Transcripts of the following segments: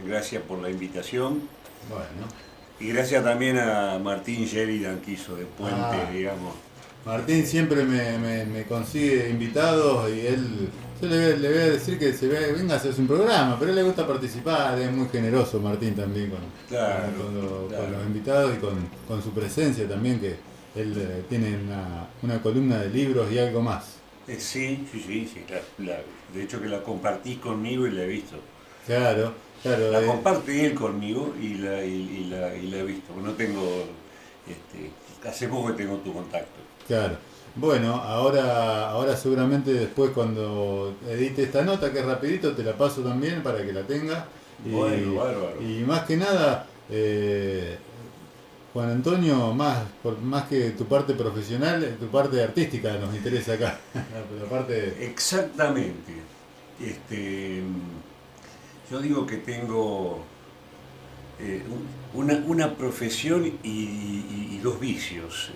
gracias por la invitación. Bueno. Y gracias también a Martín Sheridan que hizo de puente, digamos. Martín siempre me consigue invitados y él, yo le voy a decir que venga a hacerse un programa, pero a él le gusta participar, es muy generoso Martín también Claro, con claro. los invitados y con su presencia también, que él tiene una columna de libros y algo más. Sí. De hecho que la compartís conmigo y la he visto. Claro, claro, La comparte él conmigo y la he visto. No tengo, hace poco que tengo tu contacto. claro. Bueno, ahora seguramente después cuando edite esta nota, que es rapidito, te la paso también para que la tengas. Bueno, Y, bárbaro. y más que nada, Juan Antonio, más que tu parte profesional, tu parte artística nos interesa acá. La parte... Exactamente. Este, yo digo que tengo una profesión y dos vicios.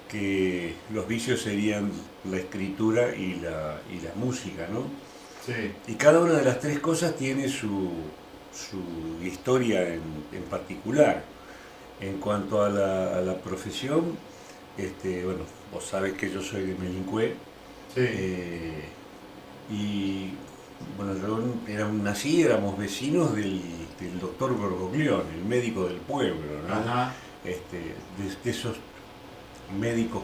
Que los vicios serían la escritura y la música, ¿no? Sí, Y cada una de las tres cosas tiene su historia en particular. En cuanto a la profesión, bueno, vos sabés que yo soy de Melincué, sí, eh, y bueno, nací, éramos vecinos del doctor Gorgoglione, el médico del pueblo, ¿no? ajá, De esos médicos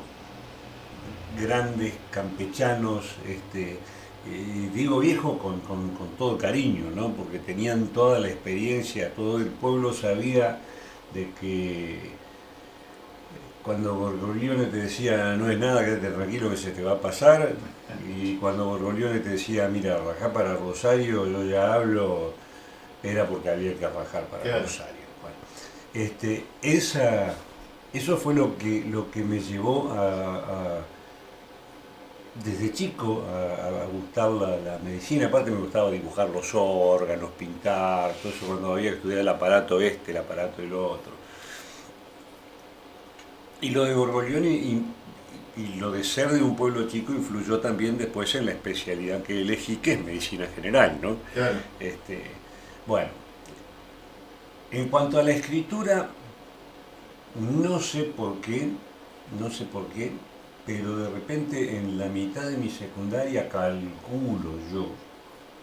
grandes, campechanos, digo viejo con todo cariño, ¿no? Porque tenían toda la experiencia, todo el pueblo sabía de que cuando Borgoglione te decía no es nada, quédate tranquilo que se te va a pasar, y cuando Borgoglione te decía mira, rajá para Rosario, yo ya hablo, era porque había que rajar para claro. Rosario. Bueno, eso fue lo que me llevó desde chico a gustar la medicina. Aparte me gustaba dibujar los órganos, pintar, todo eso cuando había que estudiar el aparato el aparato el otro. Y lo de Borgoglione y lo de ser de un pueblo chico influyó también después en la especialidad que elegí, que es medicina general, ¿no? Claro. Este, bueno, en cuanto a la escritura, no sé por qué, no sé por qué, pero de repente en la mitad de mi secundaria calculo yo,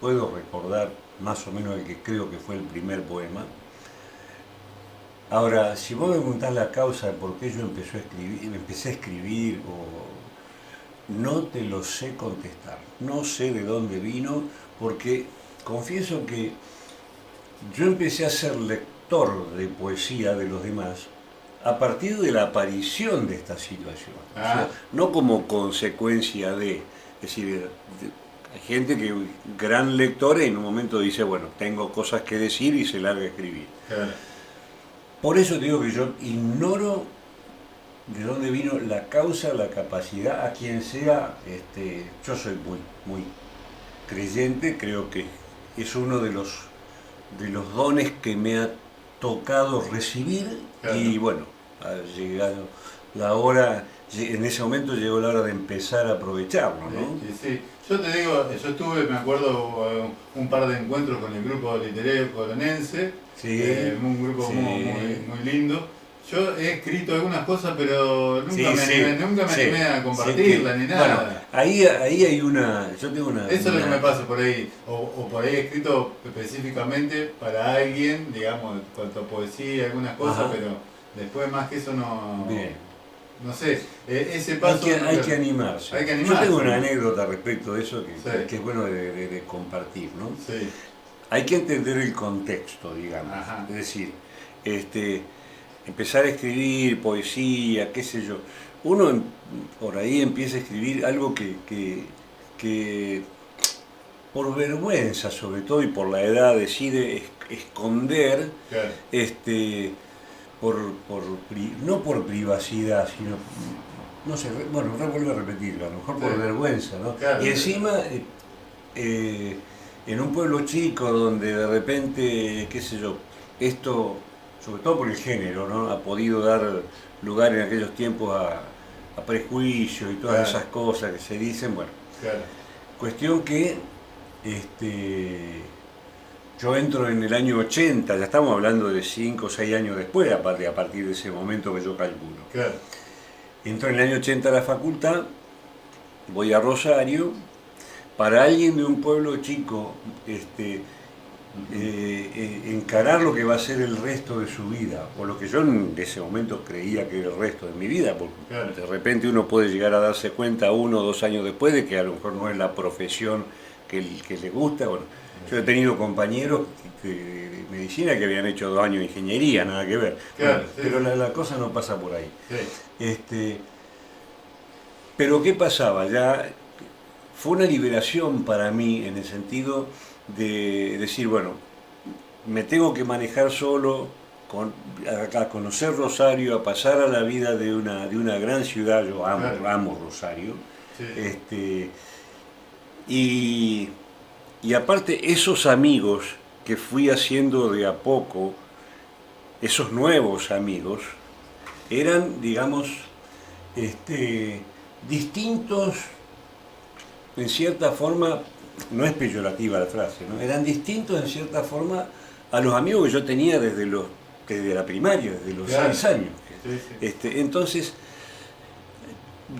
puedo recordar más o menos el que creo que fue el primer poema. Ahora, si vos me preguntás la causa de por qué yo empecé a escribir, no te lo sé contestar, no sé de dónde vino, porque confieso que yo empecé a ser lector de poesía de los demás a partir de la aparición de esta situación, o sea, Ah, no como consecuencia de, es decir, hay gente que es gran lectora y en un momento dice, bueno, tengo cosas que decir y se larga a escribir. claro. Por eso digo que yo ignoro de dónde vino la causa, la capacidad, a quien sea, yo soy muy creyente, creo que es uno de los dones que me ha tocado recibir Claro. y bueno, ha llegado la hora, en ese momento llegó la hora de empezar a aprovecharlo, ¿no? Sí. Yo te digo, yo estuve, me acuerdo, un par de encuentros con el grupo literario colonense, Sí, un grupo sí, muy lindo. Yo he escrito algunas cosas, pero nunca me sí, animé a sé que, compartirla ni bueno, nada. ahí hay yo tengo Eso es lo que me pasa por ahí. O por ahí he escrito específicamente para alguien, digamos, cuanto a poesía, algunas cosas, ajá, pero después más que eso no, bien. no sé. Ese paso Hay que nunca- animarse. hay que Yo tengo animarse. una anécdota respecto de eso que Sí, es bueno de compartir, ¿no? sí. Hay que entender el contexto, digamos. Ajá. Es decir, este, empezar a escribir poesía, qué sé yo. Uno por ahí empieza a escribir algo que por vergüenza sobre todo y por la edad decide esconder, Claro. este, no por privacidad, sino, no sé, bueno, vuelvo a repetirlo, a lo mejor Sí. por vergüenza, ¿no? Claro. Y encima, eh, en un pueblo chico donde de repente, qué sé yo, esto, sobre todo por el género, ¿no? Ha podido dar lugar en aquellos tiempos a prejuicios y todas Claro. esas cosas que se dicen, bueno, Claro. cuestión que este, yo entro en el año 80, ya estamos hablando de 5 o 6 años después, a partir de ese momento que yo calculo. Claro. Entro en el año 80 a la facultad, voy a Rosario. Para alguien de un pueblo chico, encarar lo que va a ser el resto de su vida, o lo que yo en ese momento creía que era el resto de mi vida, porque Claro. de repente uno puede llegar a darse cuenta 1 o 2 años después de que a lo mejor no es la profesión que le gusta. Bueno, yo he tenido compañeros de medicina que habían hecho 2 años de ingeniería, nada que ver. Claro, Bueno, sí. pero la cosa no pasa por ahí. Sí. Pero ¿qué pasaba? Ya fue una liberación para mí en el sentido de decir, bueno, me tengo que manejar solo, a conocer Rosario, a pasar a la vida de una gran ciudad. Yo Claro. amo Rosario. Sí. Y aparte esos amigos que fui haciendo de a poco, esos nuevos amigos, eran, digamos, distintos en cierta forma. No es peyorativa la frase, ¿no? Eran distintos en cierta forma a los amigos que yo tenía desde la primaria, desde los Claro. 6 años. Sí, sí. Entonces,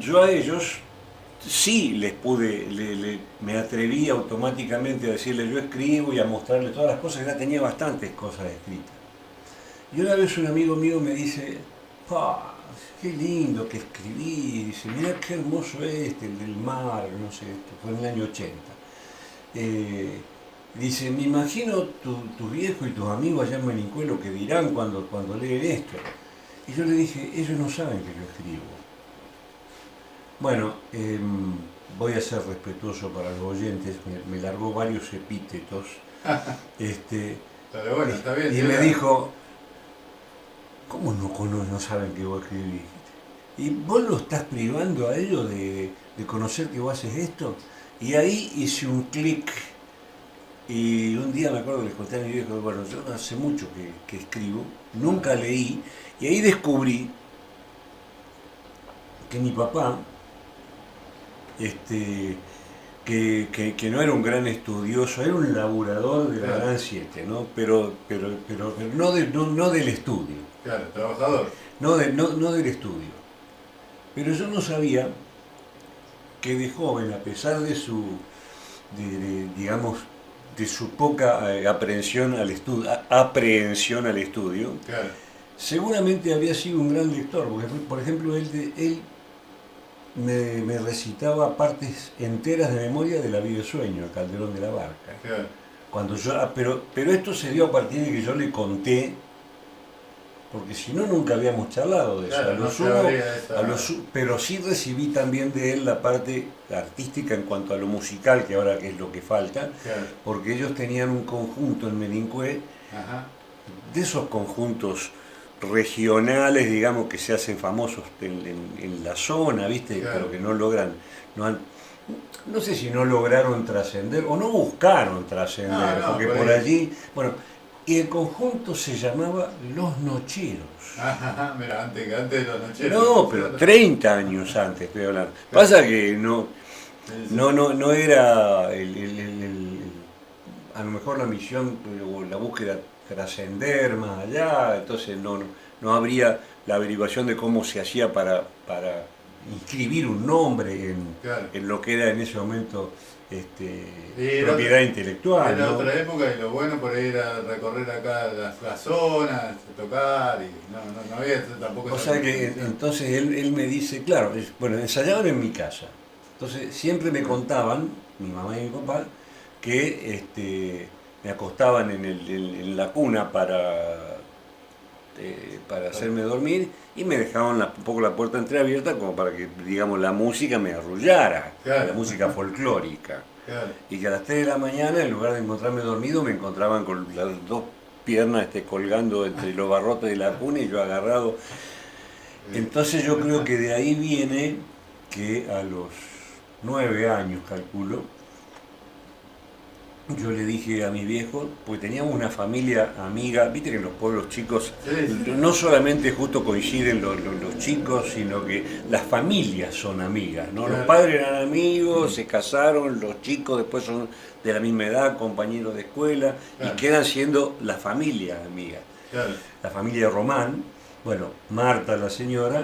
yo a ellos sí les me atreví automáticamente a decirles, yo escribo, y a mostrarles todas las cosas, que ya tenía bastantes cosas escritas. Y una vez un amigo mío me dice, ¡pa! Qué lindo que escribí. Dice, mirá qué hermoso el del mar, no sé, esto fue en el año 80. Dice, me imagino tus viejos y tus amigos allá en Menincuelo que dirán cuando leen esto. Y yo le dije, ellos no saben que yo escribo. Bueno, voy a ser respetuoso para los oyentes, me largó varios epítetos. Pero bueno, está bien. Y me dijo, ¿cómo no saben que vos escribís? ¿Y vos lo estás privando a ellos de conocer que vos haces esto? Y ahí hice un clic, y un día me acuerdo que les conté a mi viejo, bueno, yo hace mucho que escribo, nunca leí, y ahí descubrí que mi papá, que no era un gran estudioso, era un laburador de la Claro. Gran 7, ¿no? Pero no del estudio, Claro, trabajador. no del estudio. Pero yo no sabía que de joven, a pesar de digamos, de su poca aprehensión al estudio, Claro. seguramente había sido un gran lector, porque por ejemplo él me recitaba partes enteras de memoria de La vida de sueño, el Calderón de la Barca. Claro. Pero esto se dio a partir de que yo le conté, porque si no nunca habíamos charlado de eso. Claro, A lo no sumo, sabría esa- pero sí recibí también de él la parte artística en cuanto a lo musical, que ahora que es lo que falta, Claro. porque ellos tenían un conjunto en Menincué, Ajá. de esos conjuntos regionales, digamos, que se hacen famosos en la zona, ¿viste? Claro. Pero que no logran, no sé si no lograron trascender o no buscaron trascender, No, porque por allí, bueno, y el conjunto se llamaba Los Nocheros. Ajá, mira, antes de los nocheros. No, pero 30 años antes estoy hablando. Pasa que no era a lo mejor la misión o la búsqueda trascender más allá, entonces no habría la averiguación de cómo se hacía para inscribir un nombre Claro. en lo que era en ese momento Era propiedad intelectual. Era ¿no? otra época y lo bueno por ahí era recorrer acá las zonas, tocar y no había tampoco O esa sea que condición. entonces él me dice, claro, bueno, ensayaban en mi casa. Entonces siempre me contaban, mi mamá y mi papá, que me acostaban en la cuna para hacerme dormir, y me dejaban un poco la puerta entreabierta como para que, digamos, la música me arrullara, Claro. la música folclórica. Claro. Y que a las 3 de la mañana, en lugar de encontrarme dormido, me encontraban con las dos piernas colgando entre los barrotes de la cuna y yo agarrado. Entonces yo creo que de ahí viene que a los 9 años, calculo, yo le dije a mi viejo, pues teníamos una familia amiga, viste que en los pueblos chicos Sí. no solamente justo coinciden los chicos, sino que las familias son amigas, ¿no? Los Claro, padres eran amigos, se casaron, los chicos después son de la misma edad, compañeros de escuela, y claro, quedan siendo la familia amiga. claro. La familia Román, bueno, Marta la señora,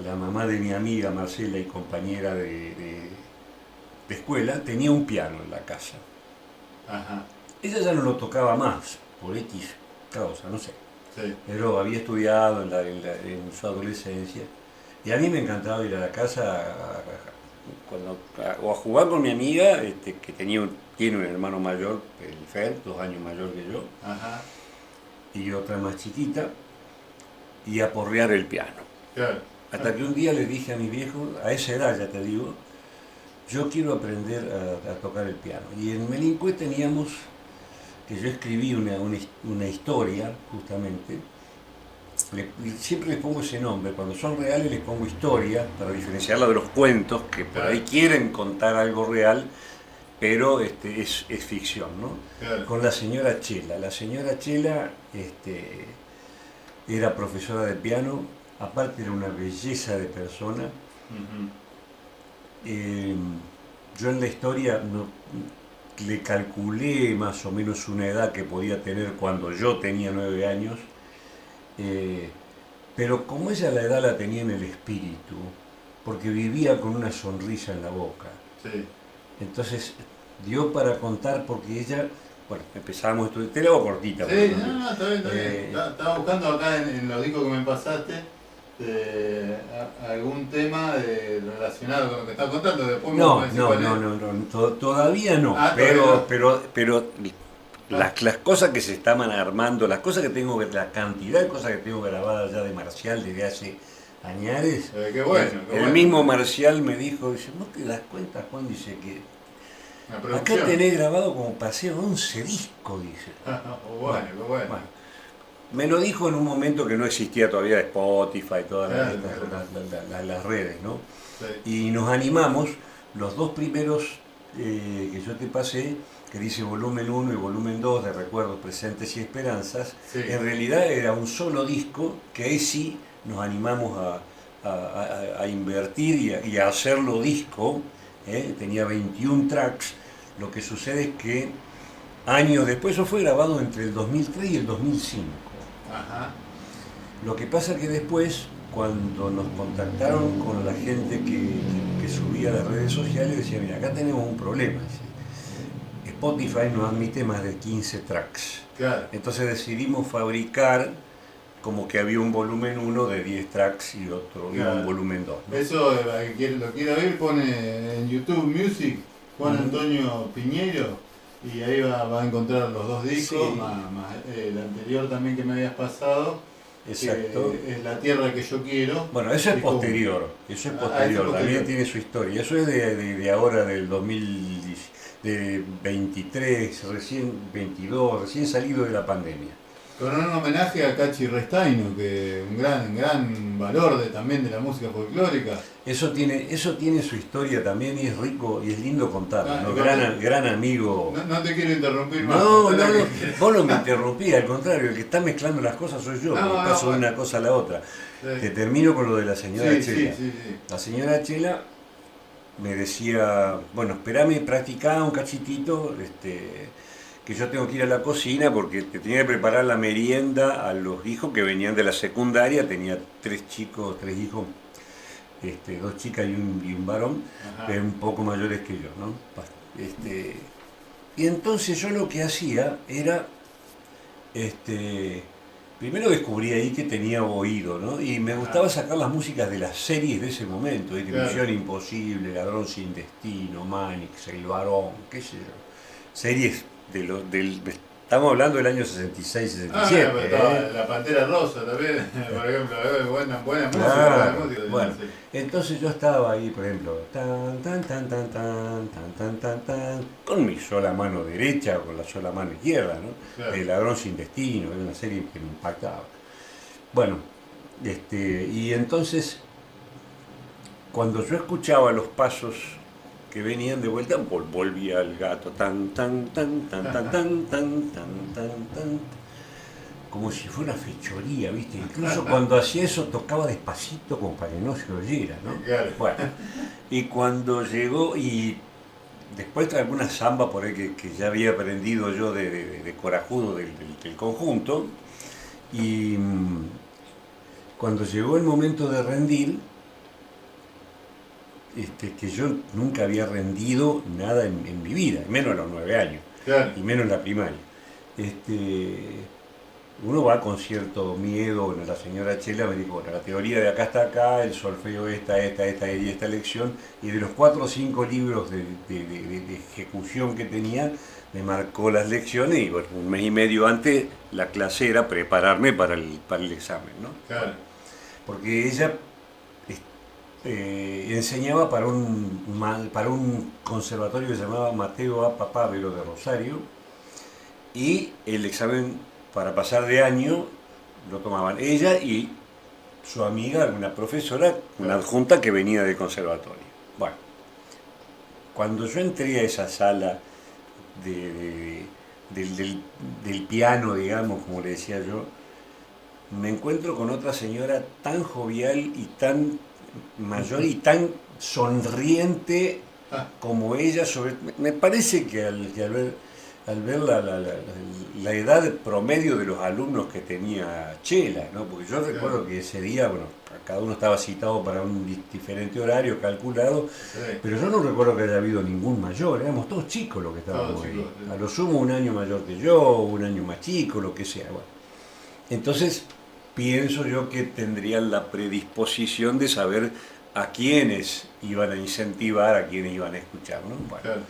la mamá de mi amiga Marcela y compañera de escuela, tenía un piano en la casa. Ajá, Ella ya no lo tocaba más, por X causa, no sé. sí. Pero había estudiado en su adolescencia. Y a mí me encantaba ir a la casa o a jugar con mi amiga, que tiene un hermano mayor, el Fer, 2 años mayor que yo, Ajá, y otra más chiquita, y a porrear el piano. claro. Hasta que un día le dije a mi viejo, a esa edad ya te digo, yo quiero aprender a tocar el piano. Y en Melincue teníamos, que yo escribí una historia, justamente, siempre les pongo ese nombre, cuando son reales les pongo historia, para diferenciarla de los cuentos, que por ahí quieren contar algo real, pero es ficción, ¿no? Claro. Con la señora Chela. La señora Chela era profesora de piano, aparte era una belleza de persona. Ujú. Eh, yo en la historia le calculé más o menos una edad que podía tener cuando yo tenía 9 años, eh, pero como ella la edad la tenía en el espíritu, porque vivía con una sonrisa en la boca. Sí. Entonces dio para contar porque ella, bueno, empezamos esto, te lo hago cortita. Sí, Porque, no, está bien, está bien. Estaba buscando acá en los discos que me pasaste algún tema relacionado con lo que estás contando. Después me no, puedes decir no, cuál no, es. no, no, todavía no, Ah, todavía no. pero las cosas que se estaban armando, las cosas que tengo, la cantidad de cosas que tengo grabadas ya de Marcial desde hace añares, Qué bueno, qué el bueno. mismo Marcial me dijo, dice, ¿no te das cuenta, Juan? Dice que Una acá producción. tenés grabado como paseo 11 discos, dice. Bueno, qué bueno. Bueno, me lo dijo en un momento que no existía todavía Spotify, todas Claro, las redes, ¿no? sí. Y nos animamos, los dos primeros que yo te pasé, que dice volumen 1 y volumen 2 de Recuerdos, Presentes y Esperanzas, Sí. en realidad era un solo disco que ahí sí nos animamos a invertir y a hacerlo disco, tenía 21 tracks, lo que sucede es que años después, eso fue grabado entre el 2003 y el 2005. Ajá. Lo que pasa que después, cuando nos contactaron con la gente que subía a las redes sociales, decía, mira, acá tenemos un problema. Spotify no admite más de 15 tracks. Claro. Entonces decidimos fabricar como que había un volumen 1 de 10 tracks y otro, y Claro. un volumen 2, ¿no? Eso, lo quiero oír, pone en YouTube Music Juan Antonio Piñeiro y ahí va a encontrar los dos discos, Sí. más el anterior también que me habías pasado, Exacto. que es La Tierra que yo quiero. Bueno, eso es Disco uno. posterior, eso es Ah, posterior, eso es también posterior. tiene su historia. Eso es de ahora, del 2010, de 23, recién 22, recién salido de la pandemia. Con un homenaje a Cachi Restaino, que un gran valor también de la música folclórica. Eso tiene su historia también y es rico y es lindo contarla, Ah, ¿no? igual Gran amigo. No te quiero interrumpir más. No, contá no, la no, que- vos no me interrumpís, al contrario, el que está mezclando las cosas soy yo, No, que no, paso de bueno. una cosa a la otra. Sí. Te termino con lo de la señora Sí, Chela. sí. La señora Chela me decía, bueno, esperame, practicá un cachitito, que yo tengo que ir a la cocina porque te tenía que preparar la merienda a los hijos que venían de la secundaria, tenía 3 hijos, 2 chicas y un varón, Ajá. un poco mayores que yo, ¿no? Y entonces yo lo que hacía era, primero descubrí ahí que tenía oído, ¿no? Y me gustaba sacar las músicas de las series de ese momento, Claro. Misión Imposible, Ladrón sin Destino, Manix, El Varón, qué sé yo. Series estamos hablando del año 66, 67. Pero estaba La Pantera Rosa también, por ejemplo, buena música, Claro, buena música. bueno, Sí. entonces yo estaba ahí, por ejemplo, con mi sola mano derecha o con la sola mano izquierda, ¿no? Claro. El Ladrón sin Destino, era una serie que me impactaba. Bueno, y entonces, cuando yo escuchaba los pasos que venían de vuelta, volvía el gato, tan, tan, tan, tan, tan, tan, tan, tan, tan, tan, como si fuera una fechoría, ¿viste? Incluso cuando hacía eso tocaba despacito como para que no se oyera, ¿no? Claro. Bueno, y cuando llegó, y después de alguna samba por ahí que ya había aprendido yo de corajudo del conjunto, y cuando llegó el momento de rendir, que yo nunca había rendido nada en mi vida, menos a los 9 años, Claro. y menos en la primaria. Uno va con cierto miedo. Bueno, la señora Chela me dijo, bueno, la teoría de acá está acá, el solfeo esta y esta lección, y de los 4 o 5 libros de ejecución que tenía, me marcó las lecciones, y bueno, un mes y medio antes la clase era prepararme para el examen, ¿no? Claro. Porque ella enseñaba para un conservatorio que se llamaba Mateo A. Papávero de Rosario, y el examen para pasar de año lo tomaban ella y su amiga, una profesora, una adjunta que venía del conservatorio. Bueno, cuando yo entré a esa sala del piano, digamos, como le decía yo, me encuentro con otra señora tan jovial y tan mayor y tan sonriente como ella. Me parece que al ver la edad promedio de los alumnos que tenía Chela, ¿no? Porque yo recuerdo que ese día, bueno, cada uno estaba citado para un diferente horario calculado, Sí. pero yo no recuerdo que haya habido ningún mayor, éramos todos chicos los que estábamos Todos ahí. chicos, sí. A lo sumo un año mayor que yo, un año más chico, lo que sea. Bueno. Entonces, pienso yo que tendrían la predisposición de saber a quiénes iban a incentivar, a quiénes iban a escuchar, ¿no? Bueno. Claro.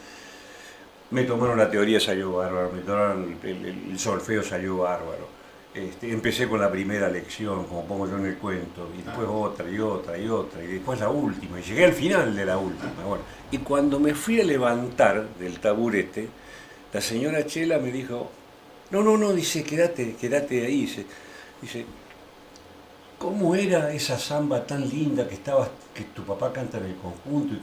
Me tomaron la teoría, salió bárbaro, me tomaron el solfeo, salió bárbaro. Empecé con la primera lección, como pongo yo en el cuento, y después otra y otra y otra, y después la última, y llegué al final de la última. Bueno, y cuando me fui a levantar del taburete, la señora Chela me dijo, no, dice, quédate ahí, dice, ¿cómo era esa samba tan linda que tu papá canta en el conjunto y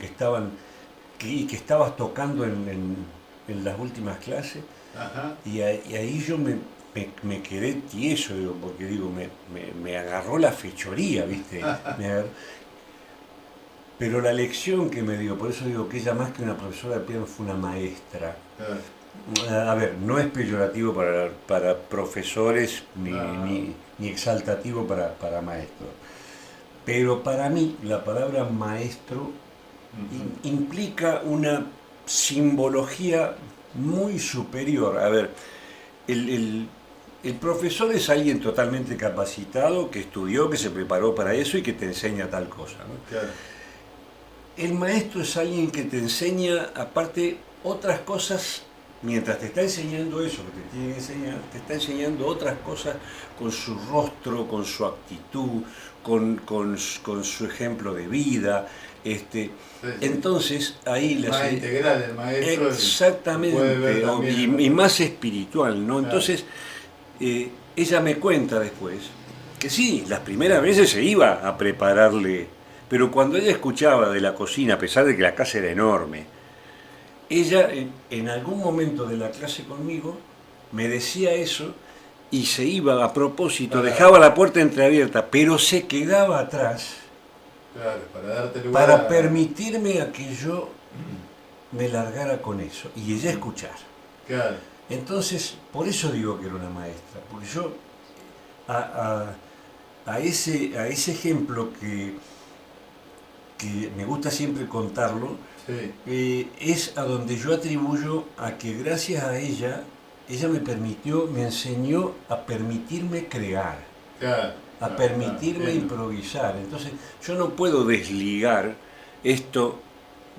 que estabas tocando en las últimas clases? Ajá. Y ahí yo me quedé tieso, digo, porque digo, me agarró la fechoría, ¿viste? Pero la lección que me dio, por eso digo que ella más que una profesora de piano fue una maestra. Claro. A ver, no es peyorativo para profesores ni exaltativo para maestros. Pero para mí la palabra maestro implica una simbología muy superior. A ver, el profesor es alguien totalmente capacitado, que estudió, que se preparó para eso y que te enseña tal cosa, ¿no? Claro. El maestro es alguien que te enseña, aparte, otras cosas, mientras te está enseñando eso que te tiene que enseñar, te está enseñando otras cosas con su rostro, con su actitud, con su ejemplo de vida. Sí. Entonces, ahí Más integral el maestro. exactamente, Puede ver también, y más espiritual, ¿no? Claro. Entonces, ella me cuenta después que sí, las primeras veces se iba a prepararle, pero cuando ella escuchaba de la cocina, a pesar de que la casa era enorme, ella en algún momento de la clase conmigo me decía eso y se iba a propósito, dejaba la puerta entreabierta, pero se quedaba atrás. Claro, para darte lugar Para permitirme a que yo me largara con eso y ella escuchar. Claro. Entonces, por eso digo que era una maestra, porque yo a ese ejemplo que me gusta siempre contarlo, Sí. es a donde yo atribuyo a que gracias a ella me enseñó a permitirme crear, Claro. a permitirme improvisar. Entonces, yo no puedo desligar esto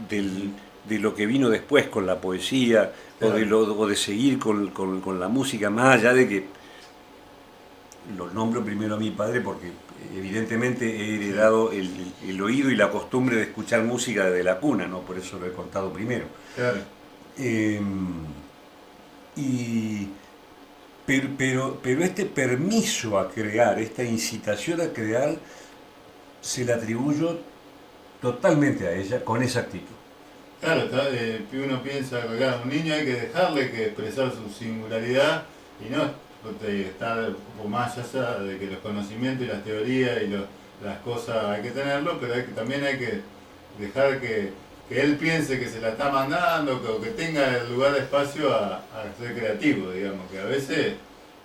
de lo que vino después con la poesía, Claro. o de seguir con la música, más allá de que lo nombro primero a mi padre porque evidentemente he heredado el oído y la costumbre de escuchar música desde la cuna, ¿no? Por eso lo he contado primero. Claro. Pero este permiso a crear, esta incitación a crear, se la atribuyo totalmente a ella con esa actitud. Claro, uno piensa que claro, a un niño hay que dejarle que expresar su singularidad y no estar o más allá de que los conocimientos y las teorías y las cosas hay que tenerlo, pero también hay que dejar que él piense que se la está mandando o que tenga el lugar de espacio a ser creativo, digamos, que a veces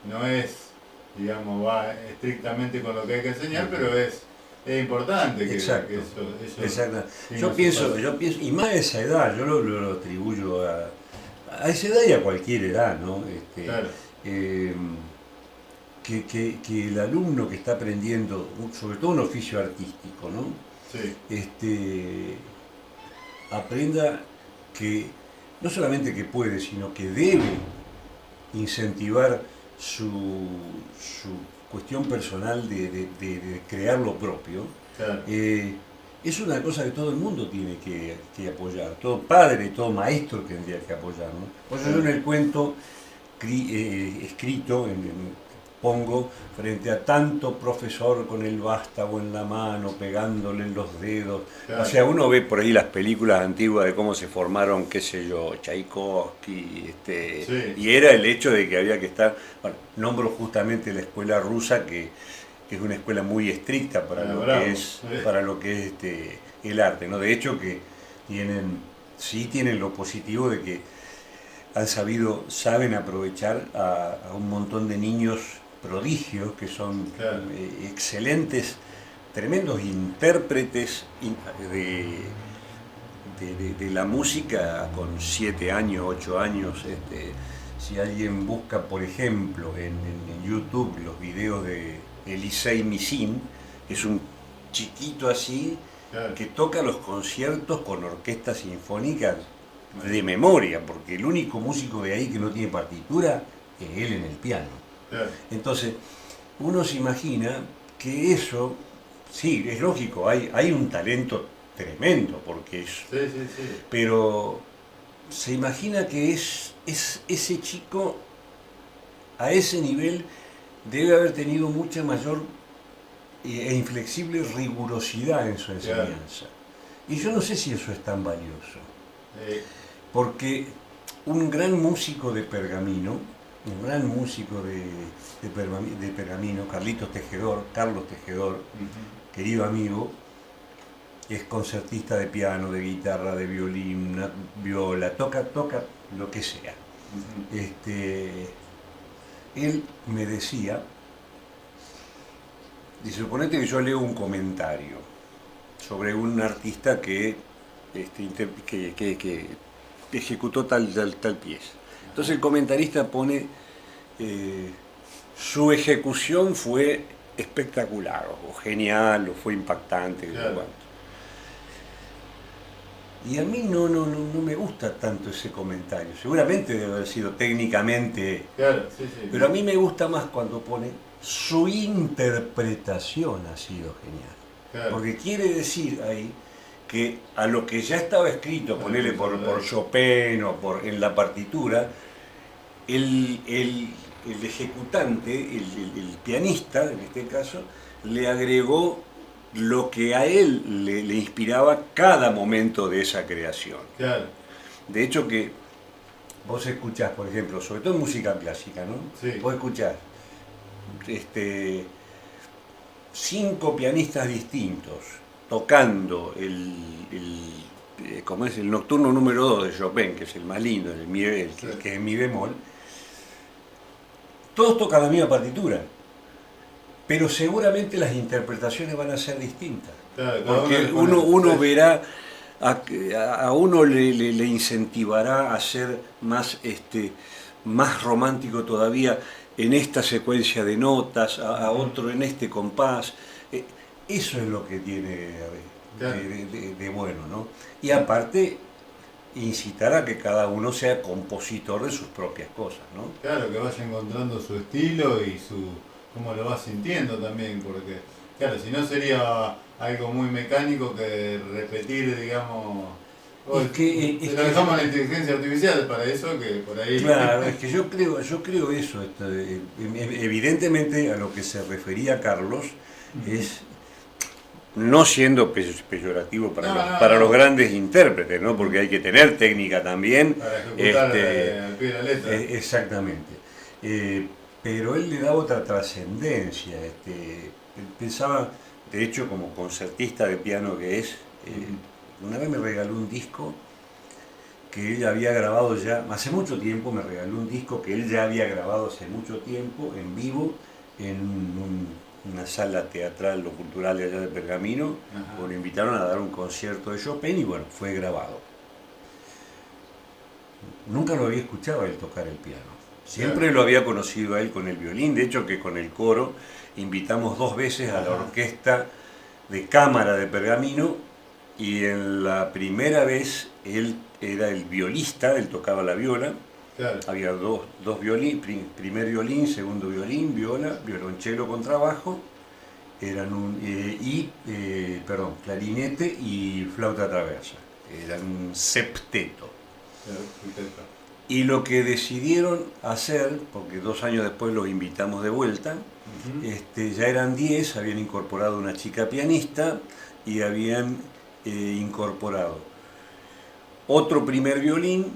no es, digamos, va estrictamente con lo que hay que enseñar, pero es importante que eso Exacto. Yo pienso, y más a esa edad, yo lo atribuyo a esa edad y a cualquier edad, ¿no? claro, Eh, que el alumno que está aprendiendo, sobre todo un oficio artístico, ¿no? sí, Aprenda que no solamente que puede, sino que debe incentivar su cuestión personal de crear lo propio. claro, Es una cosa que todo el mundo tiene que apoyar, todo padre, todo maestro tendría que apoyar, ¿no? Por eso yo en el cuento escrito pongo frente a tanto profesor con el vástago en la mano, pegándole en los dedos. claro, O sea, uno ve por ahí las películas antiguas de cómo se formaron, qué sé yo, Tchaikovsky, sí, y era el hecho de que había que estar, bueno, nombro justamente la escuela rusa, que es una escuela muy estricta para lo bravo, que es, para lo que es el arte, ¿no? De hecho que tienen lo positivo de que saben aprovechar a un montón de niños prodigios que son claro, excelentes, tremendos intérpretes de la música con 7 años, 8 años. Si alguien busca, por ejemplo, en YouTube los videos de Elisei Misin, es un chiquito así claro, que toca los conciertos con orquesta sinfónica de memoria, porque el único músico de ahí que no tiene partitura es él en el piano. claro, Entonces, uno se imagina que eso, sí, es lógico, hay un talento tremendo, porque es, sí, sí, sí, pero se imagina que ese chico a ese nivel debe haber tenido mucha mayor e inflexible rigurosidad en su claro, enseñanza. Y yo no sé si eso es tan valioso, eh, porque un gran músico de pergamino, un gran músico de pergamino, Carlos Tejedor, querido amigo, es concertista de piano, de guitarra, de violín, viola, toca lo que sea. Él me decía, dice, suponete que yo leo un comentario sobre un artista que ejecutó tal pieza. Entonces el comentarista pone, su ejecución fue espectacular, o genial, o fue impactante, claro, y a mí no me gusta tanto ese comentario. Seguramente debe haber sido técnicamente, claro, sí, sí, pero a mí me gusta más cuando pone su interpretación ha sido genial. claro, Porque quiere decir ahí que a lo que ya estaba escrito, claro, ponerle por Chopin o en la partitura, el ejecutante, el pianista en este caso, le agregó lo que a él le inspiraba cada momento de esa creación. claro, De hecho que vos escuchás, por ejemplo, sobre todo en música clásica, ¿no? sí, Vos escuchás 5 pianistas distintos tocando como es el nocturno número 2 de Chopin, que es el más lindo, el que es mi bemol, todos tocan la misma partitura, pero seguramente las interpretaciones van a ser distintas. claro, Porque uno verá, a uno le incentivará a ser más romántico todavía en esta secuencia de notas, a otro en este compás. Eso es lo que tiene de bueno, ¿no? Y aparte, incitar a que cada uno sea compositor de sus propias cosas, ¿no? claro, que vaya encontrando su estilo y cómo lo va sintiendo también, porque, claro, si no sería algo muy mecánico que repetir, digamos, lo dejamos a la inteligencia artificial para eso, que por ahí... Claro, es que yo creo eso. Evidentemente a lo que se refería Carlos es no siendo peyorativo para, No, los, no, para no. los grandes intérpretes, ¿no? Porque hay que tener técnica también. Para ejecutar este, al pie de la letra. exactamente. Pero él le daba otra trascendencia. Él pensaba, de hecho, como concertista de piano que es, una vez me regaló un disco que él había grabado ya, hace mucho tiempo me regaló un disco que él ya había grabado hace mucho tiempo, en vivo, en una sala teatral o cultural de allá de Pergamino. Ajá. Bueno, invitaron a dar un concierto de Chopin y bueno, fue grabado. Nunca lo había escuchado a él tocar el piano. Siempre lo había conocido a él con el violín, de hecho que con el coro invitamos 2 veces a la orquesta de cámara de Pergamino y en la primera vez él era el violista, él tocaba la viola, Claro. había dos violín, primer violín, segundo violín, viola, violonchelo con trabajo, eran clarinete y flauta traversa, eran un septeto. Claro, perfecto. Y lo que decidieron hacer, porque 2 años después los invitamos de vuelta, ya eran 10, habían incorporado una chica pianista y habían incorporado otro primer violín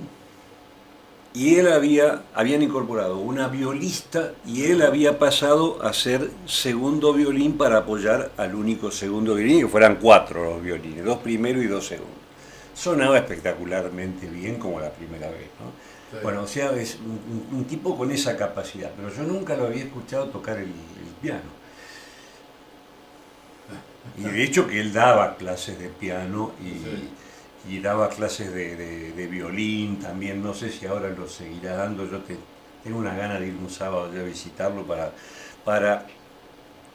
y habían incorporado una violista y él había pasado a ser segundo violín para apoyar al único segundo violín, que fueran 4 los violines, 2 primeros y 2 segundos. Sonaba espectacularmente bien como la primera vez, ¿no? Sí. Bueno, o sea, es un tipo con esa capacidad, pero yo nunca lo había escuchado tocar el piano. Y de hecho que él daba clases de piano y daba clases de violín también, no sé si ahora lo seguirá dando, tengo una gana de ir un sábado ya a visitarlo para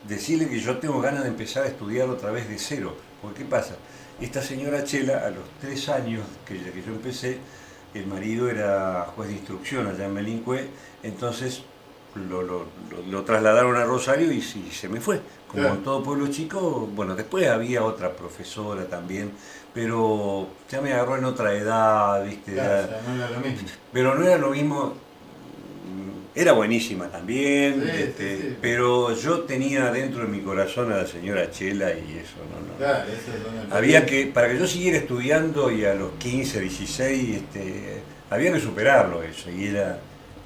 decirle que yo tengo ganas de empezar a estudiar otra vez de cero. Porque ¿qué pasa? Esta señora Chela, a los 3 años que yo empecé, el marido era juez de instrucción allá en Melincué, entonces lo trasladaron a Rosario y se me fue. Como Claro. en todo pueblo chico, bueno, después había otra profesora también, pero ya me agarró en otra edad, ¿viste? Claro, o sea, no era lo mismo. Pero no era lo mismo, era buenísima también, Sí. pero yo tenía dentro de mi corazón a la señora Chela y eso, no. Claro, eso es una Había que, para que yo siguiera estudiando y a los 15, 16, había que superarlo eso, y Claro.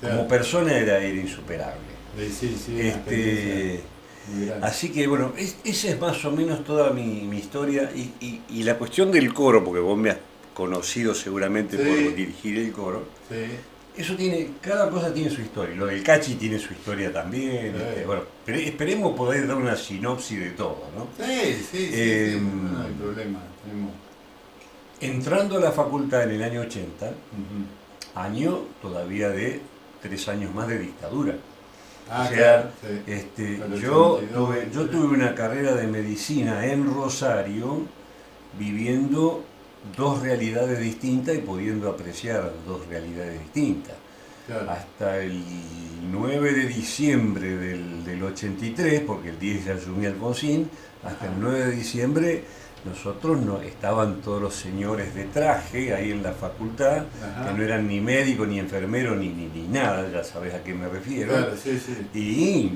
como persona era insuperable. Sí, una experiencia muy grande. Así que bueno, esa es más o menos toda mi historia y la cuestión del coro, porque vos me has conocido seguramente por dirigir el coro. Sí. Eso cada cosa tiene su historia. Lo del Cachi tiene su historia también. Bueno, pero esperemos poder dar una sinopsis de todo, ¿no? Sí, no hay problema. Entrando a la facultad en el año 80, año todavía de 3 años más de dictadura. Ah, O sea, claro, sí. yo tuve una carrera de medicina en Rosario, viviendo 2 realidades distintas y pudiendo apreciar 2 realidades distintas. Claro. Hasta el 9 de diciembre del 83, porque el 10 ya asumí Alfonsín, hasta el 9 de diciembre nosotros estaban todos los señores de traje ahí en la facultad, que no eran ni médicos, ni enfermeros, ni nada, ya sabes a qué me refiero. Claro, sí. Y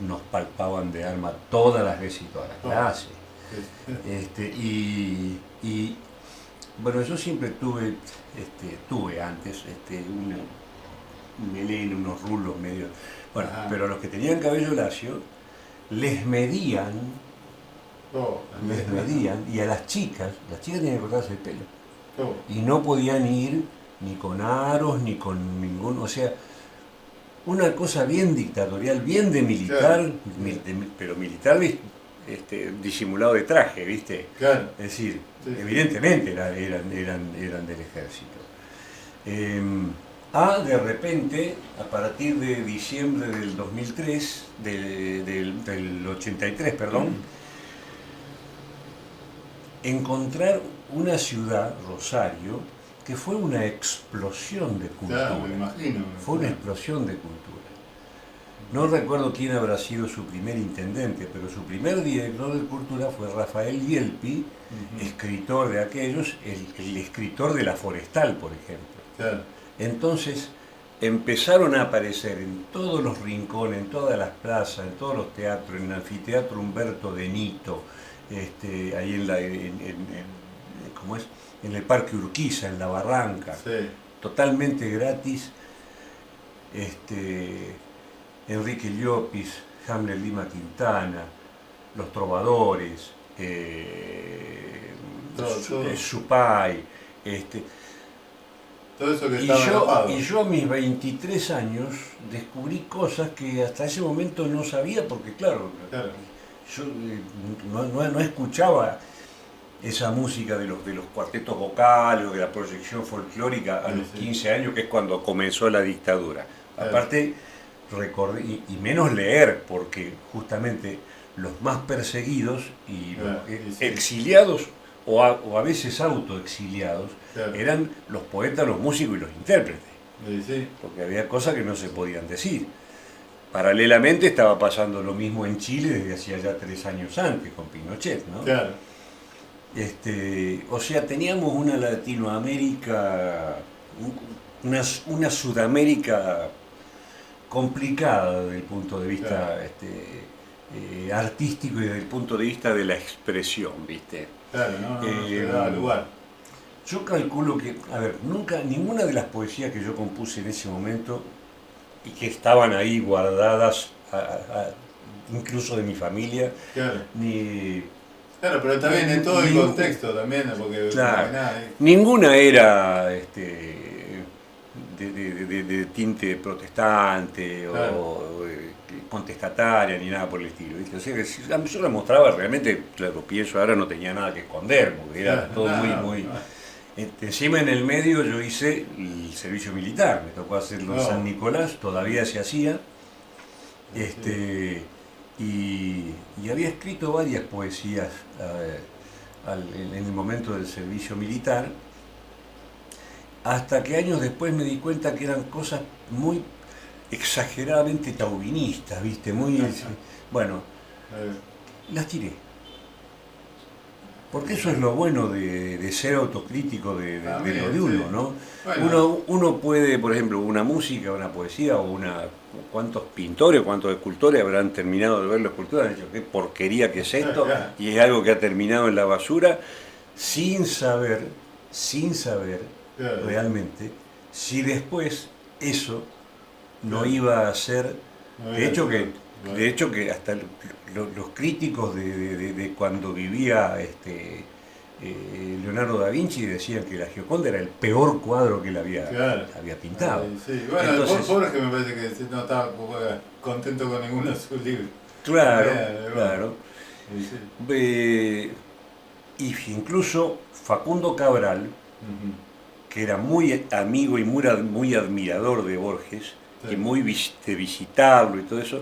nos palpaban de arma todas las veces y todas las clases. Y bueno, yo siempre tuve antes un melena, unos rulos medio. Bueno, pero los que tenían cabello lacio les medían, y a las chicas tenían que cortarse el pelo. Y no podían ir ni con aros, ni con ningún, o sea, una cosa bien dictatorial, bien de militar, pero militar disimulado de traje, ¿viste? Claro. Es decir, evidentemente eran del ejército. De repente, a partir de diciembre del 2003, del 83, perdón, encontrar una ciudad, Rosario, que fue una explosión de cultura. Claro, me imagino. Fue una explosión de cultura. No recuerdo quién habrá sido su primer intendente, pero su primer director de cultura fue Rafael Yelpi, escritor de aquellos, el escritor de La Forestal, por ejemplo. Claro. Entonces empezaron a aparecer en todos los rincones, en todas las plazas, en todos los teatros, en el anfiteatro Humberto de Nito, ahí ¿cómo es? En el Parque Urquiza, en La Barranca, Sí. totalmente gratis. Enrique Llopis, Hamlet Lima Quintana, Los Trovadores, Todo. Supay, Todo eso que y estaba grabado. yo a mis 23 años descubrí cosas que hasta ese momento no sabía, porque claro, Claro. yo no escuchaba esa música de los cuartetos vocales o de la proyección folclórica a Sí, los sí. 15 años, que es cuando comenzó la dictadura. Claro. Aparte, recordé, y menos leer, porque justamente los más perseguidos y Claro, los sí, sí. exiliados o a veces autoexiliados Claro. eran los poetas, los músicos y los intérpretes, Sí, sí. porque había cosas que no se podían decir. Paralelamente estaba pasando lo mismo en Chile desde hacía ya 3 años antes con Pinochet, ¿no? Claro. O sea, teníamos una Latinoamérica, una Sudamérica complicada desde el punto de vista artístico y desde el punto de vista de la expresión, ¿viste? Claro, no se daba lugar. Yo calculo que, a ver, nunca, ninguna de las poesías que yo compuse en ese momento y que estaban ahí guardadas, incluso de mi familia, Claro. ni Claro, pero también en todo el Ningún- contexto también, porque Claro. porque nada, ninguna era de tinte protestante Claro. o contestataria ni nada por el estilo, ¿viste? O sea que yo la mostraba realmente, claro, pienso ahora no tenía nada que esconder, porque era Claro, todo no, muy. no. Encima en el medio yo hice el servicio militar, me tocó hacerlo en No. San Nicolás, todavía se hacía, Sí. y había escrito varias poesías en el momento del servicio militar, hasta que años después me di cuenta que eran cosas muy exageradamente tauvinistas, ¿viste? Muy, bueno, las tiré. Porque eso es lo bueno de ser autocrítico de lo de uno, sí. ¿no? Bueno. Uno puede, por ejemplo, una música, una poesía o cuántos pintores, cuántos escultores habrán terminado de ver la escultura, han dicho qué porquería que es esto, Claro. y es algo que ha terminado en la basura, sin saber Claro. realmente si después eso no Claro. iba a ser, No de era hecho todo, que, claro. de hecho que hasta los críticos de cuando vivía Leonardo da Vinci decían que la Gioconda era el peor cuadro que él Claro. había pintado. Sí. Bueno, Entonces, el Jorge me parece que no estaba contento con ninguno de sus libros. claro, Bueno. claro. Sí. Y incluso Facundo Cabral, Ujú. que era muy amigo y muy admirador de Borges, Sí. y muy de visitarlo y todo eso,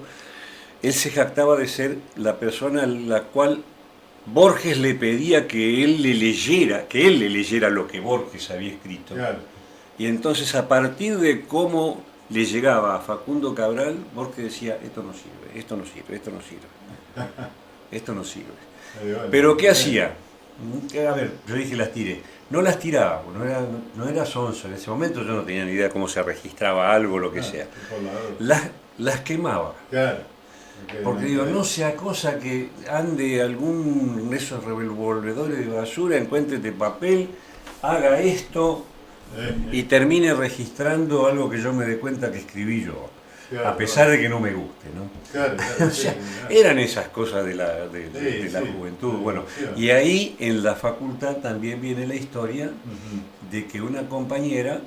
él se jactaba de ser la persona a la cual Borges le pedía que él le leyera lo que Borges había escrito. Claro. Y entonces a partir de cómo le llegaba a Facundo Cabral, Borges decía, esto no sirve, esto no sirve, esto no sirve, esto no sirve. Bueno, Pero ¿qué bien. hacía? A ver, yo dije las tiré. No las tiraba, no era sonso. En ese momento yo no tenía ni idea cómo se registraba algo, lo que sea. Por la hora. Las quemaba. Claro. Porque digo, no sea cosa que ande algún de esos revolvedores de basura, encuentre este papel, haga esto y termine registrando algo que yo me dé cuenta que escribí yo. Claro, A pesar de que no me guste, ¿no? Claro, O sea, eran esas cosas de la Sí, juventud. sí, Bueno, sí. y ahí en la facultad también viene la historia Ujú. de que una compañera,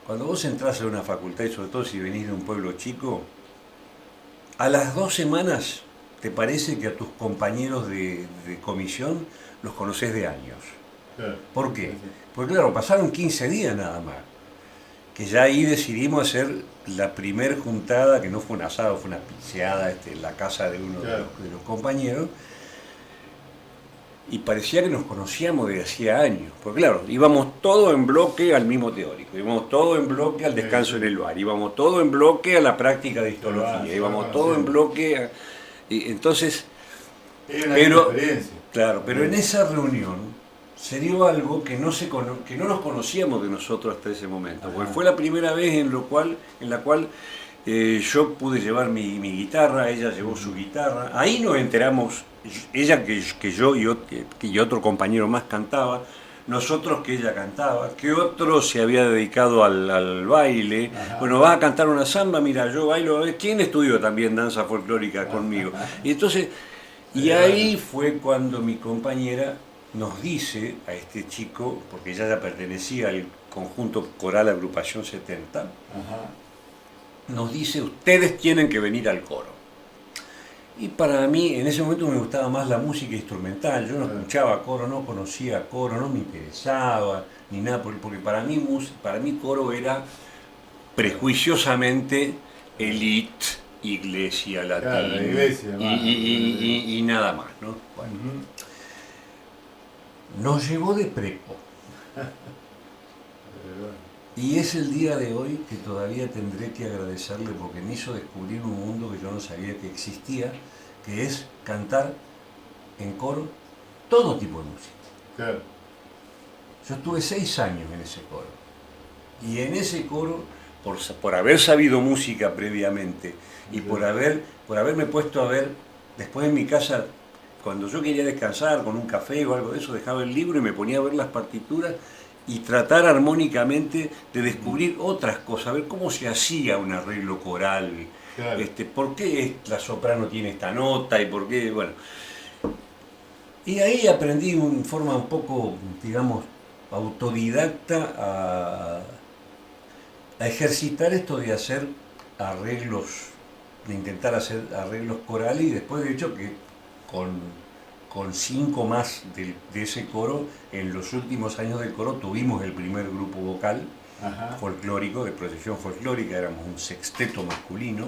cuando vos entras a una facultad, y sobre todo si venís de un pueblo chico, a las 2 semanas te parece que a tus compañeros de comisión los conocés de años. Claro. ¿Por qué? Sí, sí. Porque claro, pasaron 15 días nada más. Que ya ahí decidimos hacer la primer juntada, que no fue un asado, fue una pizzeada en la casa de uno Claro. de los compañeros. Y parecía que nos conocíamos desde hacía años. Porque claro, íbamos todo en bloque al mismo teórico, íbamos todo en bloque al descanso en el bar, íbamos todo en bloque a la práctica de histología, íbamos todo en bloque y entonces, Era una pero, experiencia. claro, pero en esa reunión se dio algo que no nos conocíamos de nosotros hasta ese momento, porque fue la primera vez en la cual Yo pude llevar mi guitarra, ella llevó su guitarra. Ahí nos enteramos, ella que yo y otro compañero más cantaba, nosotros que ella cantaba, que otro se había dedicado al baile. Ajá. Bueno, vas a cantar una samba, mira, yo bailo. ¿Quién estudió también danza folclórica conmigo? Y entonces, y ahí fue cuando mi compañera nos dice a este chico, porque ella ya pertenecía al conjunto coral Agrupación 70, Ajá. nos dice, ustedes tienen que venir al coro. Y para mí, en ese momento me gustaba más la música instrumental, yo no escuchaba coro, no conocía coro, no me interesaba, ni nada, porque para mí coro era prejuiciosamente elite, iglesia latina, Claro, la iglesia, y nada más, ¿no? Bueno, nos llevó de prepo. Y es el día de hoy que todavía tendré que agradecerle porque me hizo descubrir un mundo que yo no sabía que existía, que es cantar en coro todo tipo de música. Claro. Yo estuve 6 años en ese coro. Y en ese coro, por haber sabido música previamente y por haberme puesto a ver, después en mi casa, cuando yo quería descansar con un café o algo de eso, dejaba el libro y me ponía a ver las partituras y tratar armónicamente de descubrir otras cosas, a ver cómo se hacía un arreglo coral, Claro. por qué la soprano tiene esta nota y por qué, bueno. Y ahí aprendí en forma un poco, digamos, autodidacta a ejercitar esto de hacer arreglos, de intentar hacer arreglos corales y después de hecho que con 5 más de ese coro, en los últimos años del coro tuvimos el primer grupo vocal Ajá. folclórico, de procesión folclórica, éramos un sexteto masculino,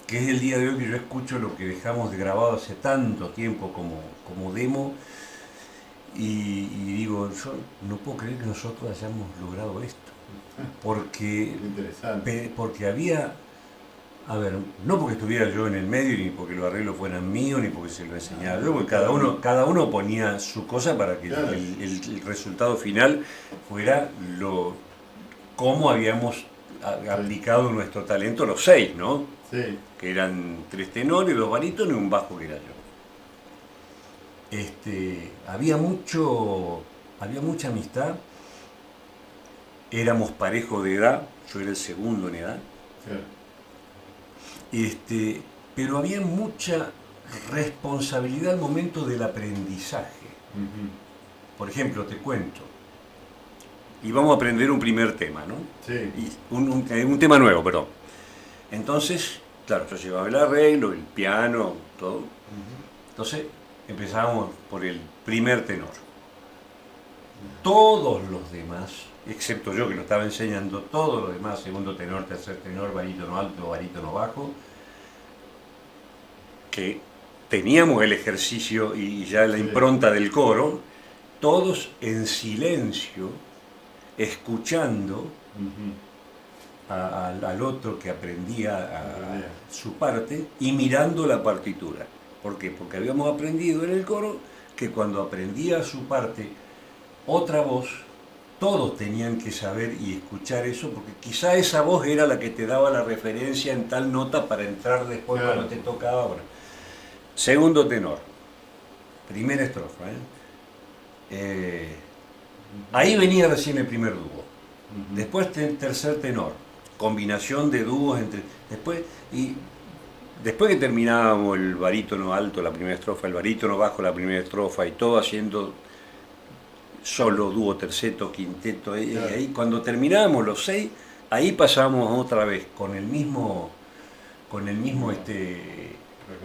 que es el día de hoy que yo escucho lo que dejamos de grabado hace tanto tiempo como demo y digo, yo no puedo creer que nosotros hayamos logrado esto, porque Interesante. había, a ver, no porque estuviera yo en el medio, ni porque los arreglos fueran míos, ni porque se lo enseñaba yo, porque cada uno ponía su cosa para que Claro. el resultado final fuera cómo habíamos aplicado nuestro talento los 6, ¿no? Sí. Que eran 3 tenores, 2 barítonos y un bajo que era yo. Había mucha amistad, éramos parejos de edad, yo era el segundo en edad. Claro. Pero había mucha responsabilidad al momento del aprendizaje. Ujú. Por ejemplo, te cuento, y vamos a aprender un primer tema, ¿no? Sí. Y un tema nuevo, perdón. Entonces, claro, yo llevaba el arreglo, el piano, todo. Ujú. Entonces, empezábamos por el primer tenor. Todos los demás, excepto yo que lo estaba enseñando, todos los demás, segundo tenor, tercer tenor, barítono alto, barítono bajo, que teníamos el ejercicio y ya la impronta del coro, todos en silencio, escuchando Ujú. al otro que aprendía su parte y mirando la partitura. ¿Por qué? Porque habíamos aprendido en el coro que cuando aprendía su parte otra voz, todos tenían que saber y escuchar eso, porque quizá esa voz era la que te daba la referencia en tal nota para entrar después Claro. cuando te tocaba. Bueno. Segundo tenor, primera estrofa. Ahí venía recién el primer dúo. Ujú. Después tercer tenor, combinación de dúos entre. Después que terminábamos el barítono alto la primera estrofa, el barítono bajo la primera estrofa y todo haciendo solo, dúo, terceto, quinteto, Claro. ahí cuando terminábamos los 6, ahí pasábamos otra vez con el mismo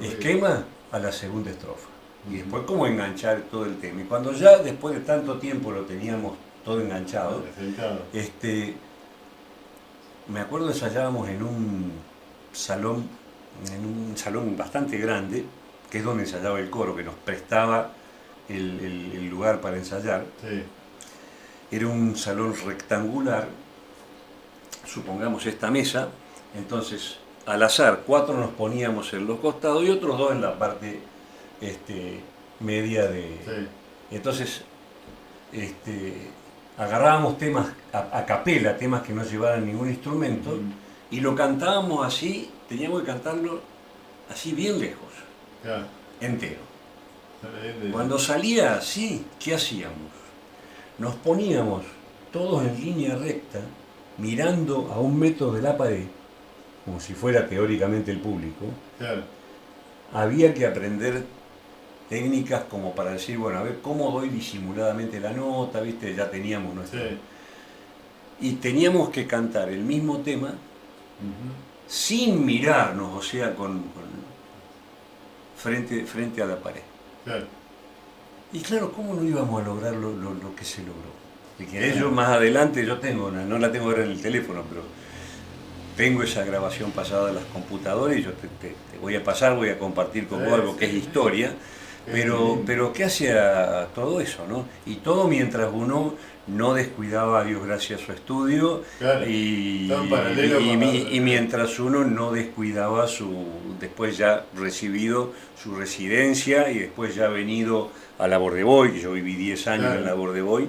esquema a la segunda estrofa. Y después cómo enganchar todo el tema. Y cuando ya después de tanto tiempo lo teníamos todo enganchado, Sentado. me acuerdo ensayábamos en un salón bastante grande, que es donde ensayaba el coro, que nos prestaba el lugar para ensayar. Sí. Era un salón rectangular, supongamos esta mesa, entonces al azar 4 nos poníamos en los costados y otros 2 en la parte media de. Sí. Entonces agarrábamos temas a capela, temas que no llevaran ningún instrumento, Ujú. y lo cantábamos así, teníamos que cantarlo así bien lejos, Claro. entero. Cuando salía así, ¿qué hacíamos? Nos poníamos todos en línea recta, mirando a 1 metro de la pared, como si fuera teóricamente el público. Claro. Había que aprender técnicas como para decir, bueno, a ver cómo doy disimuladamente la nota, ¿viste? Ya teníamos nuestro... Sí. Y teníamos que cantar el mismo tema sin mirarnos, o sea, frente a la pared. Claro. Y claro, ¿cómo no íbamos a lograr lo que se logró? Si querés, yo más adelante, yo tengo, no la tengo ahora en el teléfono, pero tengo esa grabación pasada de las computadoras y yo te voy a pasar, voy a compartir con vos algo que es historia, pero ¿qué hacía todo eso, no? Y todo mientras uno no descuidaba, a Dios gracias, su estudio, Claro. y mientras uno no descuidaba después ya recibido su residencia y después ya venido a la Bordeboy, que yo viví 10 años Claro. en la Bordeboy,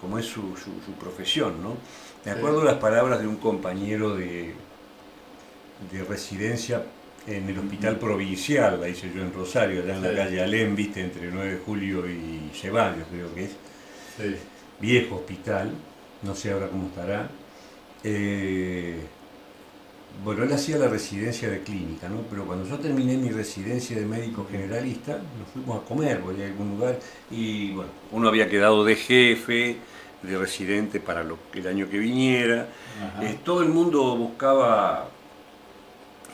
como es su profesión, ¿no? Me acuerdo las palabras de un compañero de residencia en el hospital provincial, la hice yo en Rosario, allá en la calle Alem, viste, entre 9 de julio y Ceballos, creo que es. Sí. Viejo hospital, no sé ahora cómo estará. Bueno, él hacía la residencia de clínica, ¿no? Pero cuando yo terminé mi residencia de médico generalista, nos fuimos a comer, voy a algún lugar, y bueno, uno había quedado de jefe, de residente para el año que viniera. Todo el mundo buscaba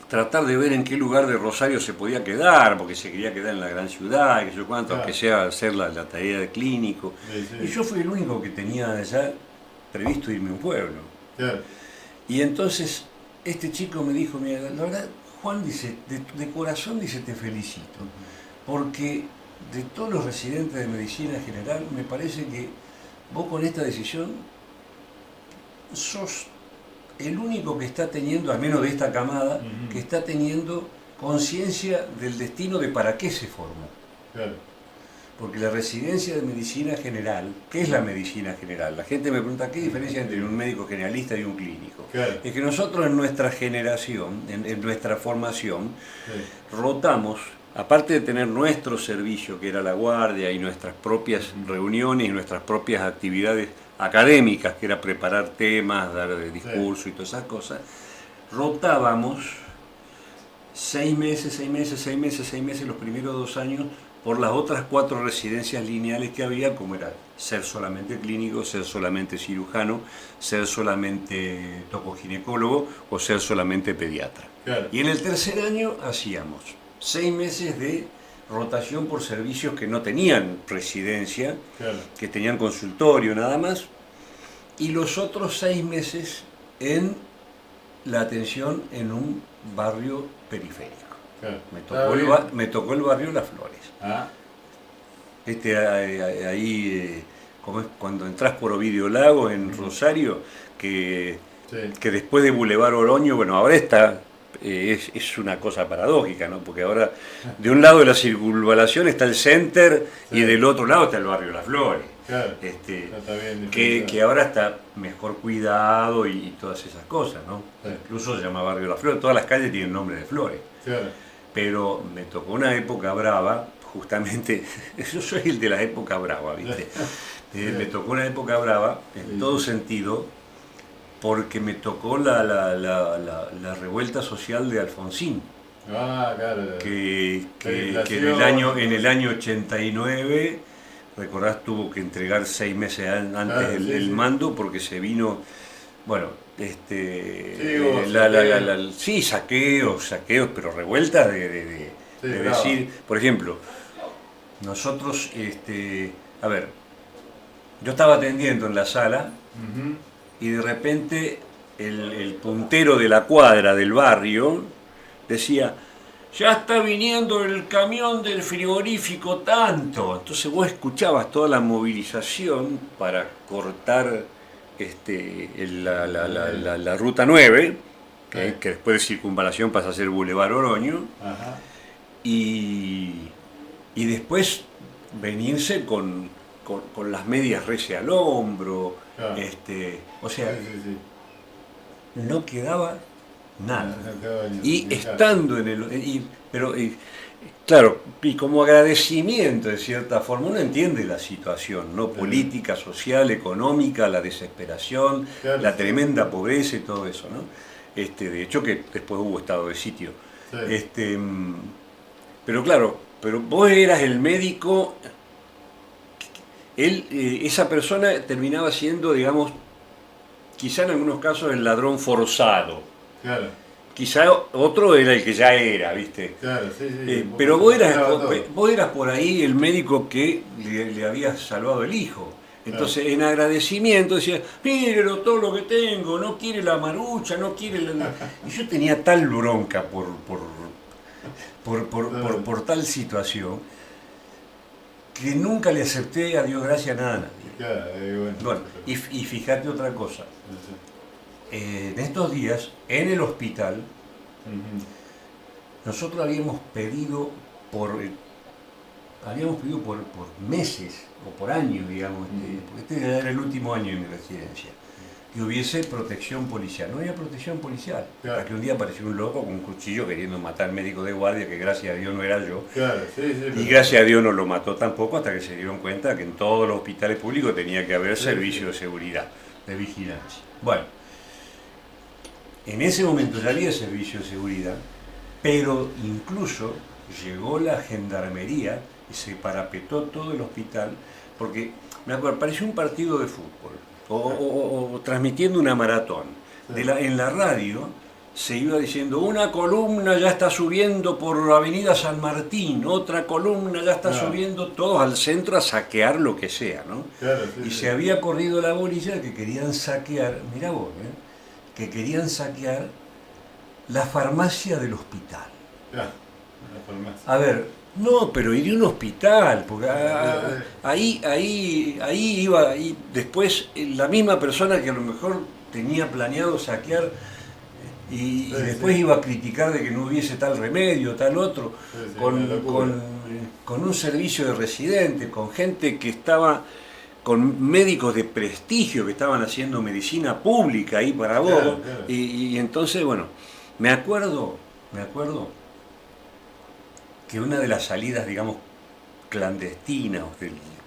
tratar de ver en qué lugar de Rosario se podía quedar, porque se quería quedar en la gran ciudad, que yo cuánto, Claro. aunque sea hacer la tarea de clínico. Sí, sí. Y yo fui el único que tenía ya previsto irme a un pueblo. Claro. Y entonces este chico me dijo, mira, la verdad, Juan, dice, de corazón, dice, te felicito, porque de todos los residentes de medicina general, me parece que vos con esta decisión sos el único que está teniendo, al menos de esta camada, que está teniendo conciencia del destino de para qué se formó. Claro. Porque la residencia de medicina general, ¿qué es la medicina general? La gente me pregunta, ¿qué diferencia entre un médico generalista y un clínico? Claro. Es que nosotros en nuestra generación, en nuestra formación, Sí. rotamos, aparte de tener nuestro servicio, que era la guardia, y nuestras propias reuniones y nuestras propias actividades académicas, que era preparar temas, dar discurso y todas esas cosas, rotábamos 6 meses, los primeros 2 años, por las otras 4 residencias lineales que había, como era ser solamente clínico, ser solamente cirujano, ser solamente tocoginecólogo o ser solamente pediatra. Claro. Y en el tercer año hacíamos 6 meses de rotación por servicios que no tenían residencia, Claro. que tenían consultorio nada más, y los otros 6 meses en la atención en un barrio periférico. Claro. Me tocó el barrio Las Flores. Ahí, como es cuando entras por Ovidio Lago en Rosario, que después de Boulevard Oroño, bueno, ahora está, es una cosa paradójica, ¿no? Porque ahora de un lado de la circunvalación está el center y del otro lado está el barrio Las Flores. Claro. Está bien Que ahora está mejor cuidado y todas esas cosas, ¿no? Sí. Incluso se llama barrio Las Flores, todas las calles tienen nombre de flores. Claro. Pero me tocó una época brava, justamente, yo soy el de la época brava, ¿viste? Me tocó una época brava, en todo sentido, porque me tocó la revuelta social de Alfonsín, Claro. que en el año 89, recordás, tuvo que entregar 6 meses antes el mando, porque se vino, bueno, saqueos, pero revueltas de decir, por ejemplo, nosotros, a ver, yo estaba atendiendo en la sala y de repente el puntero de la cuadra del barrio decía, ya está viniendo el camión del frigorífico tanto. Entonces vos escuchabas toda la movilización para cortar la ruta 9, que después de circunvalación pasa a ser Boulevard Oroño. Y después venirse con las medias rece al hombro, Claro. o sea, no quedaba nada. No quedaba Y ni casa. estando en el... claro, y como agradecimiento de cierta forma, uno entiende la situación, ¿no? Política, social, económica, la desesperación, Claro, la sí. tremenda pobreza y todo eso, ¿no? De hecho que después hubo estado de sitio. Sí. Pero claro, pero vos eras el médico, esa persona terminaba siendo, digamos, quizá en algunos casos el ladrón forzado. Claro, Quizá otro era el que ya era, ¿viste? claro, sí, sí. Un poco Pero se vos eras, mezclaba todo. vos eras por ahí el médico que le había salvado el hijo. Entonces, en agradecimiento decía, mírelo todo lo que tengo, no quiere la marucha, no quiere la... Y yo tenía tal bronca por tal situación que nunca le acepté a Dios gracias a nada. Claro, bueno. Bueno, y fíjate otra cosa. En estos días, en el hospital, Ujú. nosotros habíamos pedido por meses o por años, digamos, porque este era el último año de mi residencia, que hubiese protección policial. No había protección policial. Claro. Hasta que un día apareció un loco con un cuchillo queriendo matar al médico de guardia, que gracias a Dios no era yo. Claro, sí, sí. Y pero- gracias a Dios no lo mató tampoco, hasta que se dieron cuenta que en todos los hospitales públicos tenía que haber Sí, servicio sí. de seguridad, de vigilancia. Bueno, en ese momento ya había servicio de seguridad, pero incluso llegó la gendarmería y se parapetó todo el hospital, porque me acuerdo, pareció un partido de fútbol, o transmitiendo una maratón. Sí. En la radio se iba diciendo, una columna ya está subiendo por Avenida San Martín, otra columna ya está Ah. subiendo, todos al centro a saquear lo que sea, ¿no? Claro, sí, Y sí. se había corrido la bolilla de que querían saquear, mirá vos, que querían saquear la farmacia del hospital. Claro, la farmacia. A ver, no, pero ir a un hospital, porque Eh, ahí iba, y después la misma persona que a lo mejor tenía planeado saquear y Sí, después sí. iba a criticar de que no hubiese tal remedio, tal otro, Sí, sí, con, una locura. con un servicio de residentes, con gente que estaba, con médicos de prestigio que estaban haciendo medicina pública ahí para vos, Claro, claro. y entonces, bueno, me acuerdo que una de las salidas, digamos, clandestinas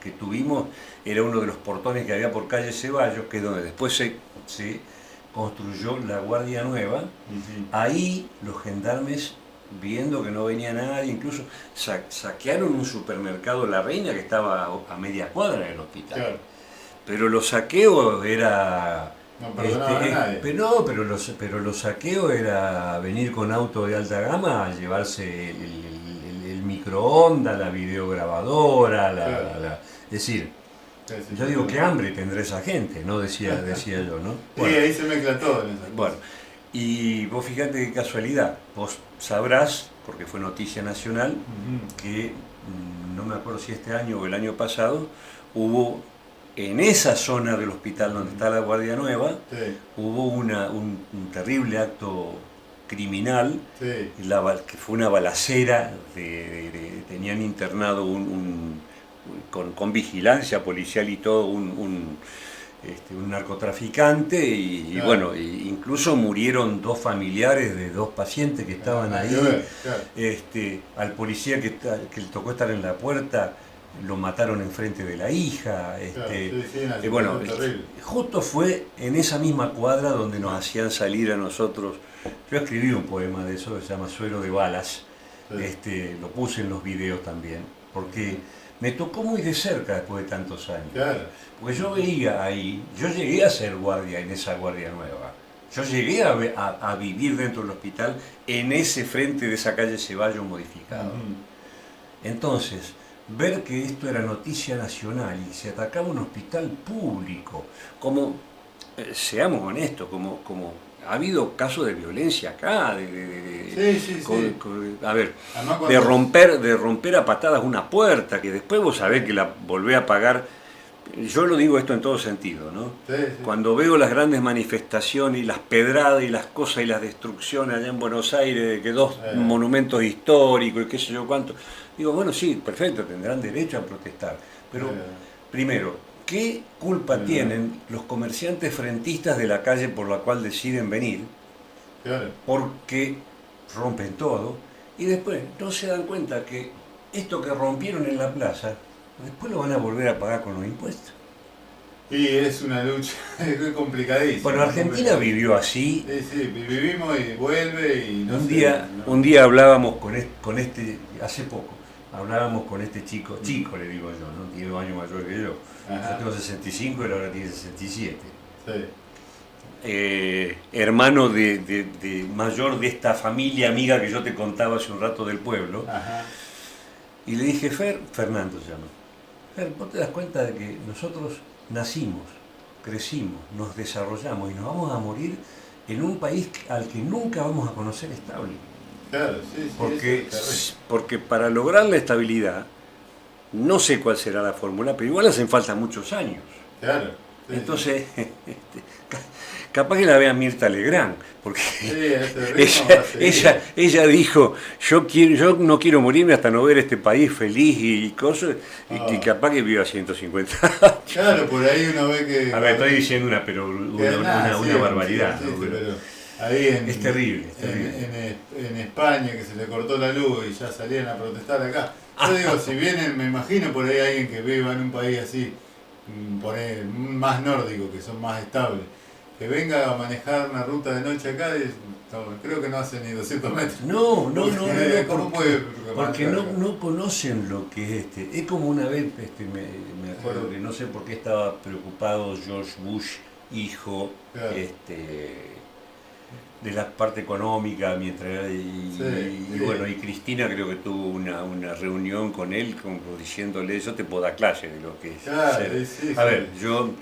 que tuvimos era uno de los portones que había por calle Ceballos, que es donde después se construyó la Guardia Nueva. Ujú. Ahí los gendarmes, viendo que no venía nadie, incluso saquearon un supermercado La Reina que estaba a media cuadra del hospital. Claro. Pero los saqueos era... No perdonaban a nadie. pero los saqueos era venir con auto de alta gama a llevarse el microondas, la videograbadora, Claro. es decir, Sí, sí, yo sí. digo, qué hambre tendrá esa gente, ¿no? Decía yo, ¿no? Sí, ahí se mezcla todo en esa cosa. Bueno, y vos fíjate qué casualidad, vos sabrás, porque fue noticia nacional, Ujú. que no me acuerdo si este año o el año pasado, hubo en esa zona del hospital donde está la Guardia Nueva, Sí, hubo un terrible acto criminal, sí. que fue una balacera, tenían internado con vigilancia policial y todo, un narcotraficante y Claro. bueno, incluso murieron dos familiares de dos pacientes que estaban Nada ahí. que ver, claro. Al policía que le tocó estar en la puerta lo mataron enfrente de la hija. Claro, sí, sí, una Bueno, situación terrible. justo fue en esa misma cuadra donde nos hacían salir a nosotros. Yo escribí un poema de eso que se llama Suero de Balas. Sí. Lo puse en los videos también, porque me tocó muy de cerca después de tantos años. Claro. Porque yo veía ahí, yo llegué a ser guardia en esa Guardia Nueva. Yo llegué a vivir dentro del hospital en ese frente de esa calle Ceballos modificado. Ujú. Entonces, ver que esto era noticia nacional y se atacaba un hospital público, como, seamos honestos, como ha habido casos de violencia acá, Sí, sí, sí. a ver, Además, de romper a patadas una puerta, que después vos sabés que la volvés a pagar. Yo lo digo esto en todo sentido, ¿no? Sí, sí. Cuando veo las grandes manifestaciones y las pedradas y las cosas y las destrucciones allá en Buenos Aires, de que dos monumentos históricos y qué sé yo cuánto, digo, bueno, sí, perfecto, tendrán derecho a protestar, pero primero, ¿qué culpa tienen los comerciantes frentistas de la calle por la cual deciden venir? Claro. Porque rompen todo y después no se dan cuenta que esto que rompieron en la plaza, después lo van a volver a pagar con los impuestos. Y es una lucha, es complicadísima. Bueno, Argentina vivió así. Sí, vivimos y vuelve y no Un sé, día, no. un día hablábamos con este, hace poco, hablábamos con este chico le digo yo, ¿no? Tiene 2 años mayor que yo. Ajá. Yo tengo 65 y él ahora tiene 67. Sí. Hermano de mayor de esta familia amiga que yo te contaba hace un rato del pueblo. Ajá. Y le dije, Fernando se llama, Fer, ¿vos te das cuenta de que nosotros nacimos, crecimos, nos desarrollamos y nos vamos a morir en un país al que nunca vamos a conocer estable? Claro, sí, Porque para lograr la estabilidad, no sé cuál será la fórmula, pero igual hacen falta muchos años. Claro. Sí, Entonces, capaz que la vea Mirta Legrand, porque ella dijo, yo no quiero morirme hasta no ver este país feliz y cosas, y capaz que viva 150 años. Claro, por ahí uno ve que... A ver, estoy diciendo una barbaridad. Sí, ¿no? pero ahí es terrible. En España, que se le cortó la luz y ya salían a protestar acá. Yo digo, si vienen, me imagino por ahí alguien que viva en un país así, por ahí, más nórdico, que son más estables, que venga a manejar una ruta de noche acá, creo que no hace ni 200 metros. No, ¿Cómo puede porque no conocen lo que es Es como una vez, me acuerdo que no sé por qué estaba preocupado George Bush, hijo, claro. De la parte económica, mientras bueno, y Cristina creo que tuvo una reunión con él, como diciéndole, yo te puedo dar clase de lo que es ser. A ver, yo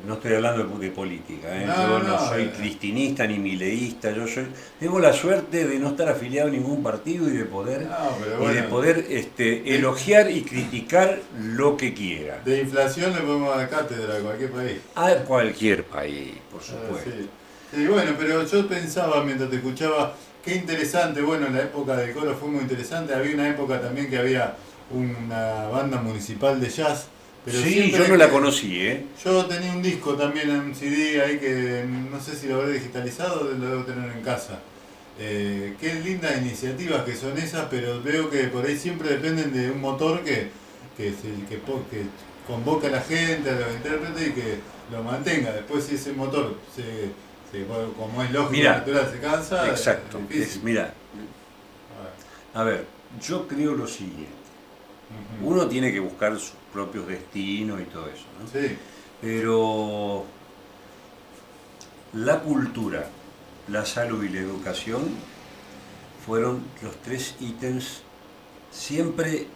no estoy hablando de política, yo no soy cristinista ni mileísta, tengo la suerte de no estar afiliado a ningún partido y de poder, elogiar y criticar lo que quiera. De inflación le podemos dar cátedra a cualquier país. A cualquier país, por supuesto. Sí, bueno, pero yo pensaba mientras te escuchaba, qué interesante, bueno, la época del coro fue muy interesante, había una época también que había una banda municipal de jazz. Pero sí, yo no la conocí, Yo tenía un disco también en un CD ahí que no sé si lo habré digitalizado o lo debo tener en casa. Qué lindas iniciativas que son esas, pero veo que por ahí siempre dependen de un motor que convoca a la gente, a los intérpretes y que lo mantenga. Después si ese motor como es lógico, natural, se cansa. Exacto. Mira, a ver, yo creo lo siguiente. Uno tiene que buscar sus propios destinos y todo eso, ¿no? Sí. Pero la cultura, la salud y la educación fueron los 3 ítems siempre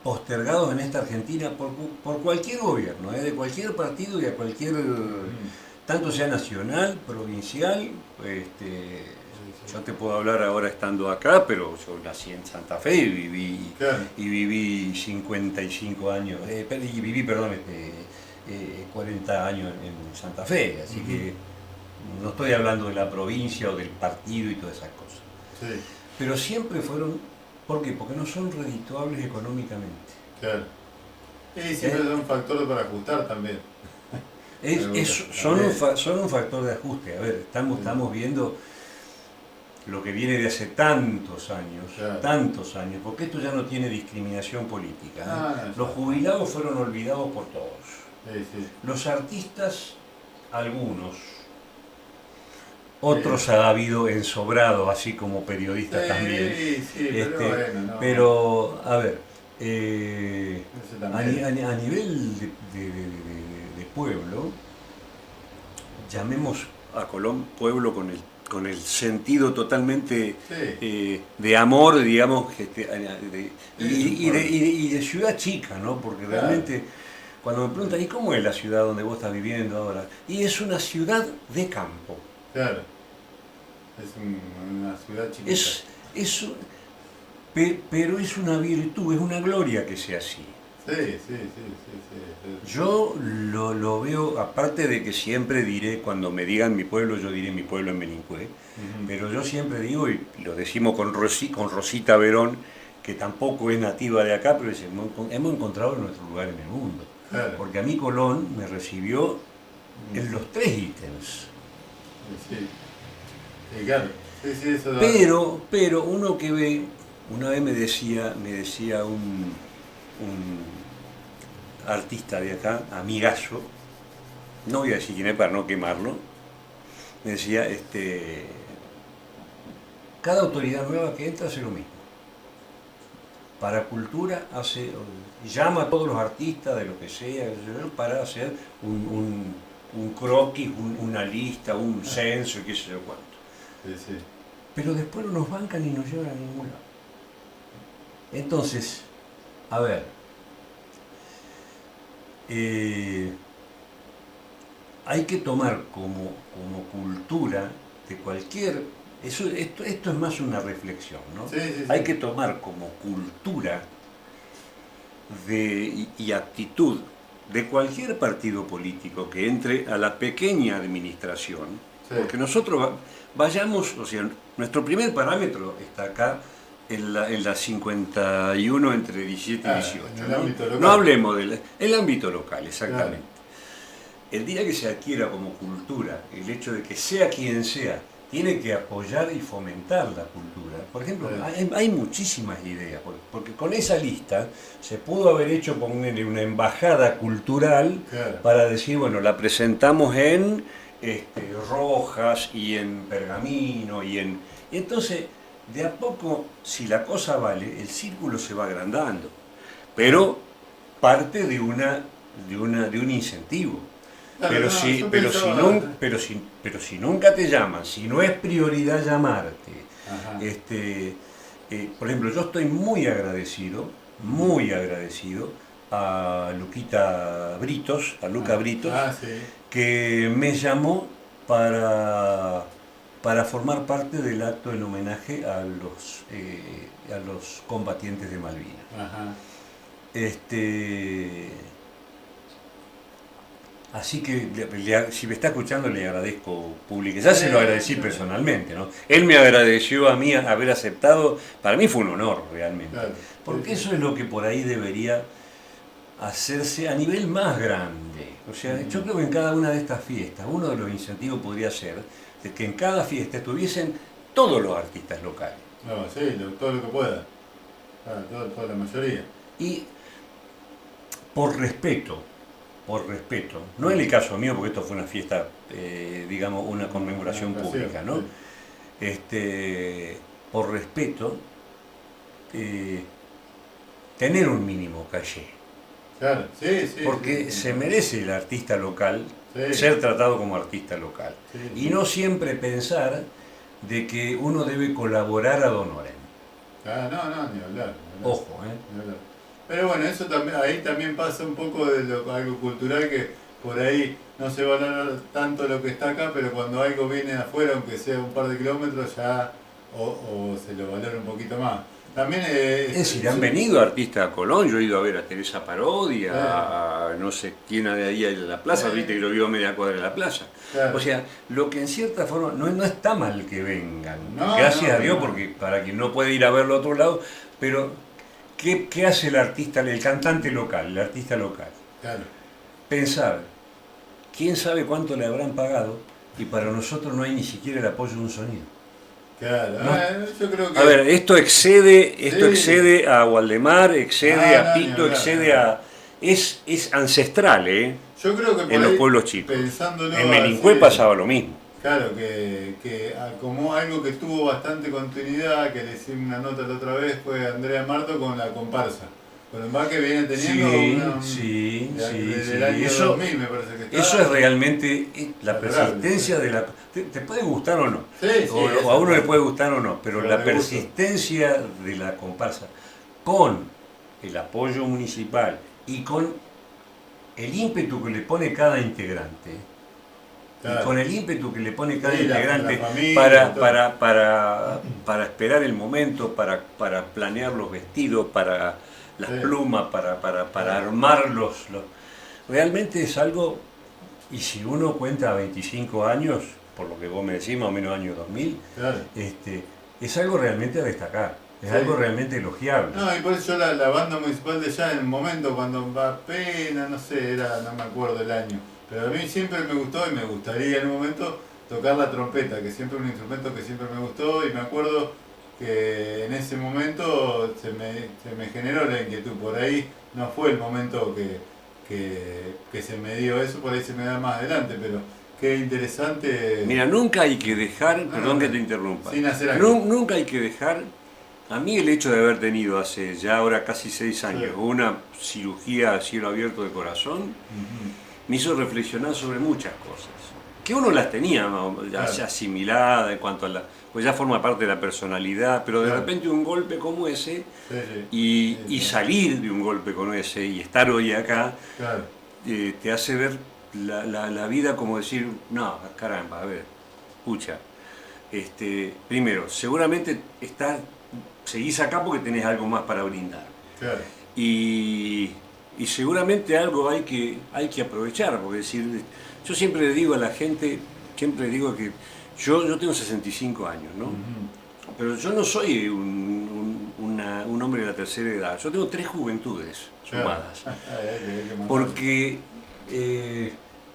postergados en esta Argentina por cualquier gobierno, de cualquier partido y a cualquier, tanto sea nacional, provincial, yo te puedo hablar ahora estando acá, pero yo nací en Santa Fe y viví 55 años, y viví, 40 años en Santa Fe, así que no estoy hablando de la provincia o del partido y todas esas cosas. Sí. Pero siempre fueron, ¿por qué? Porque no son redituables económicamente. Claro. Y siempre es un factor para ajustar también. Son un factor de ajuste. A ver, estamos viendo lo que viene de hace tantos años, porque esto ya no tiene discriminación política. Los jubilados fueron olvidados por todos. Sí. Los artistas, algunos. Otros ha habido ensobrados, así como periodistas también. Sí, pero, a ver, a nivel de pueblo, llamemos a Colón pueblo con el sentido totalmente de amor, digamos, y de ciudad chica, ¿no? Porque realmente, cuando me preguntan, ¿y cómo es la ciudad donde vos estás viviendo ahora? Y es una ciudad de campo. Claro, es una ciudad chiquita. Pero es una virtud, es una gloria que sea así. Sí. Yo lo veo, aparte de que siempre diré, cuando me digan mi pueblo, yo diré mi pueblo en Menincue, pero yo siempre digo, y lo decimos con Rosita Verón, que tampoco es nativa de acá, pero dice, hemos encontrado nuestro lugar en el mundo. Claro. Porque a mí Colón me recibió en los 3 ítems. Sí, sí, claro. Sí, sí, eso da- Pero uno que ve, una vez me decía un artista de acá, amigazo, no voy a decir quién es para no quemarlo, me decía, cada autoridad nueva que entra hace lo mismo. Para cultura llama a todos los artistas de lo que sea, para hacer un croquis, una lista, un censo y qué sé yo cuánto. Sí, sí. Pero después no nos bancan y nos llevan a ningún lado. Entonces, a ver, hay que tomar como cultura de cualquier... esto es más una reflexión, ¿no? Sí, sí, sí. Hay que tomar como cultura y actitud de cualquier partido político que entre a la pequeña administración, Sí. porque nosotros vayamos, o sea, nuestro primer parámetro está acá en la 51 entre 17 y 18. En el ¿no? ámbito local. No hablemos del ámbito local, exactamente. Claro. El día que se adquiera como cultura el hecho de que sea quien sea, tiene que apoyar y fomentar la cultura. Por ejemplo, hay muchísimas ideas, porque con esa lista se pudo haber hecho ponerle una embajada cultural, claro, para decir, bueno, la presentamos en Rojas y en Pergamino y entonces, de a poco, si la cosa vale, el círculo se va agrandando, pero parte de un incentivo. Claro, pero si nunca te llaman, si no es prioridad llamarte, por ejemplo, yo estoy muy agradecido a Luquita Britos, a Luca Britos, sí, que me llamó para formar parte del acto en homenaje a los combatientes de Malvinas. Ajá. Así que si me está escuchando le agradezco públicamente. Ya se lo agradecí personalmente, ¿no? Él me agradeció a mí haber aceptado, para mí fue un honor realmente. Claro, porque eso es lo que por ahí debería hacerse a nivel más grande. O sea, yo creo que en cada una de estas fiestas, uno de los incentivos podría ser de que en cada fiesta estuviesen todos los artistas locales. No, sí, todo lo que pueda. Toda la mayoría. Y por respeto, no en el caso mío, porque esto fue una fiesta, digamos, una conmemoración pública, ¿no? Sí. Por respeto, tener un mínimo caché. Claro, sí, sí. Porque sí, se merece el artista local ser tratado como artista local. Sí, y no siempre pensar de que uno debe colaborar ad honorem. Ah, no, ni hablar. Ojo, Ni hablar. Pero bueno, eso también, ahí también pasa un poco de algo cultural, que por ahí no se valora tanto lo que está acá, pero cuando algo viene de afuera, aunque sea un par de kilómetros, ya o se lo valora un poquito más. También es decir, han venido artistas a Colón, yo he ido a ver a Teresa Parodi, a no sé quién de ahí en la plaza, viste que lo vio a media cuadra de la plaza. Claro. O sea, lo que en cierta forma no está mal que vengan, gracias a Dios, porque para quien no puede ir a verlo a otro lado, pero ¿qué hace el artista, el cantante local, el artista local? Claro. Pensar, quién sabe cuánto le habrán pagado y para nosotros no hay ni siquiera el apoyo de un sonido. Claro, ¿no? Yo creo que... A ver, esto excede a Waldemar, excede a Pito, excede a... Es ancestral, Yo creo que en los pueblos chicos. En Melincue así, pasaba lo mismo. Claro, que como algo que tuvo bastante continuidad, que le hice una nota la otra vez, fue Andrea Marto con la comparsa. Con el más que viene teniendo del año eso, 2000, me parece que está. Eso es realmente la persistencia de la... Te puede gustar o no, o a uno le puede gustar o no, pero la persistencia de la comparsa con el apoyo municipal y con el ímpetu que le pone cada integrante, claro, y con el ímpetu que le pone cada integrante la familia, para esperar el momento, para planear los vestidos, para las plumas, para armar los... Realmente es algo, y si uno cuenta 25 años, por lo que vos me decís, más o menos año 2000, claro, es algo realmente a destacar. Es Sí. algo realmente elogiable. No, y por eso yo la banda municipal de allá en el momento cuando apenas, no sé, no me acuerdo el año, pero a mí siempre me gustó y me gustaría en un momento tocar la trompeta, que siempre es un instrumento que siempre me gustó y me acuerdo que en ese momento se me generó la inquietud, por ahí no fue el momento que se me dio eso, por ahí se me da más adelante, pero qué interesante. Mira, nunca hay que dejar, No, perdón no, que te interrumpa, sin hacer algo. nunca hay que dejar, a mí el hecho de haber tenido hace ya ahora casi 6 años Sí. una cirugía a cielo abierto de corazón, Ujú. me hizo reflexionar sobre muchas cosas, que uno las tenía ya Claro. asimilada en cuanto a la, pues ya forma parte de la personalidad, pero de Claro. repente un golpe como ese Sí, sí. y Sí, sí. salir de un golpe como ese y estar hoy acá, Claro. te hace ver la vida como decir, no, caramba, a ver, escucha, primero, seguramente seguís acá porque tenés algo más para brindar. Claro. Y, y seguramente algo hay que aprovechar, porque decir, yo siempre le digo a la gente, siempre digo que yo tengo 65 años, ¿no? Ujú. Pero yo no soy un hombre de la tercera edad, yo tengo 3 juventudes sumadas. Claro. Hay que matar. Porque,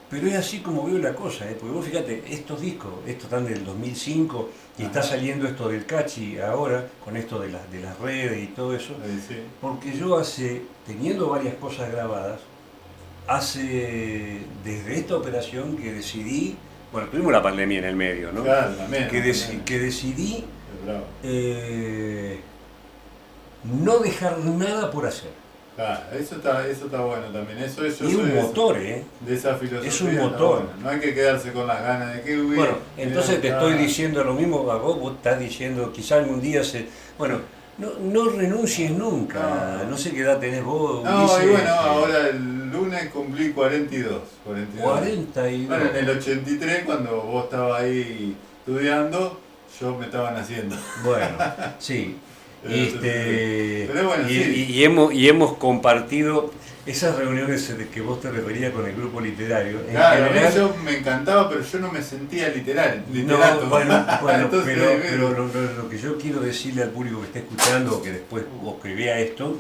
pero es así como veo la cosa, porque vos fíjate, estos discos, estos están del 2005 y está Ajá. saliendo esto del Cachi ahora, con esto de las redes y todo eso, Sí. porque yo teniendo varias cosas grabadas, desde esta operación que decidí, bueno, tuvimos la pandemia en el medio, ¿no? Claro, también. Que también. decidí Es bravo. no dejar nada por hacer. Claro, eso está bueno también. Eso yo Y soy un motor, de esa filosofía. Es un está motor. bueno. No hay que quedarse con las ganas de que hubiera. Bueno, entonces te estoy diciendo lo mismo a vos, vos estás diciendo, quizá algún día bueno, no renuncies nunca, no sé qué edad tenés vos, No, Ulises, y bueno, ahora el lunes cumplí 42. 42. Bueno, en el 83, cuando vos estabas ahí estudiando, yo me estaba naciendo. Bueno, sí. Pero bueno, sí. Y hemos compartido esas reuniones de que vos te referías con el grupo literario. En Claro, a mí general, eso me encantaba, pero yo no me sentía literato. no, bueno, Entonces, pero lo que yo quiero decirle al público que esté escuchando o que después o que vea esto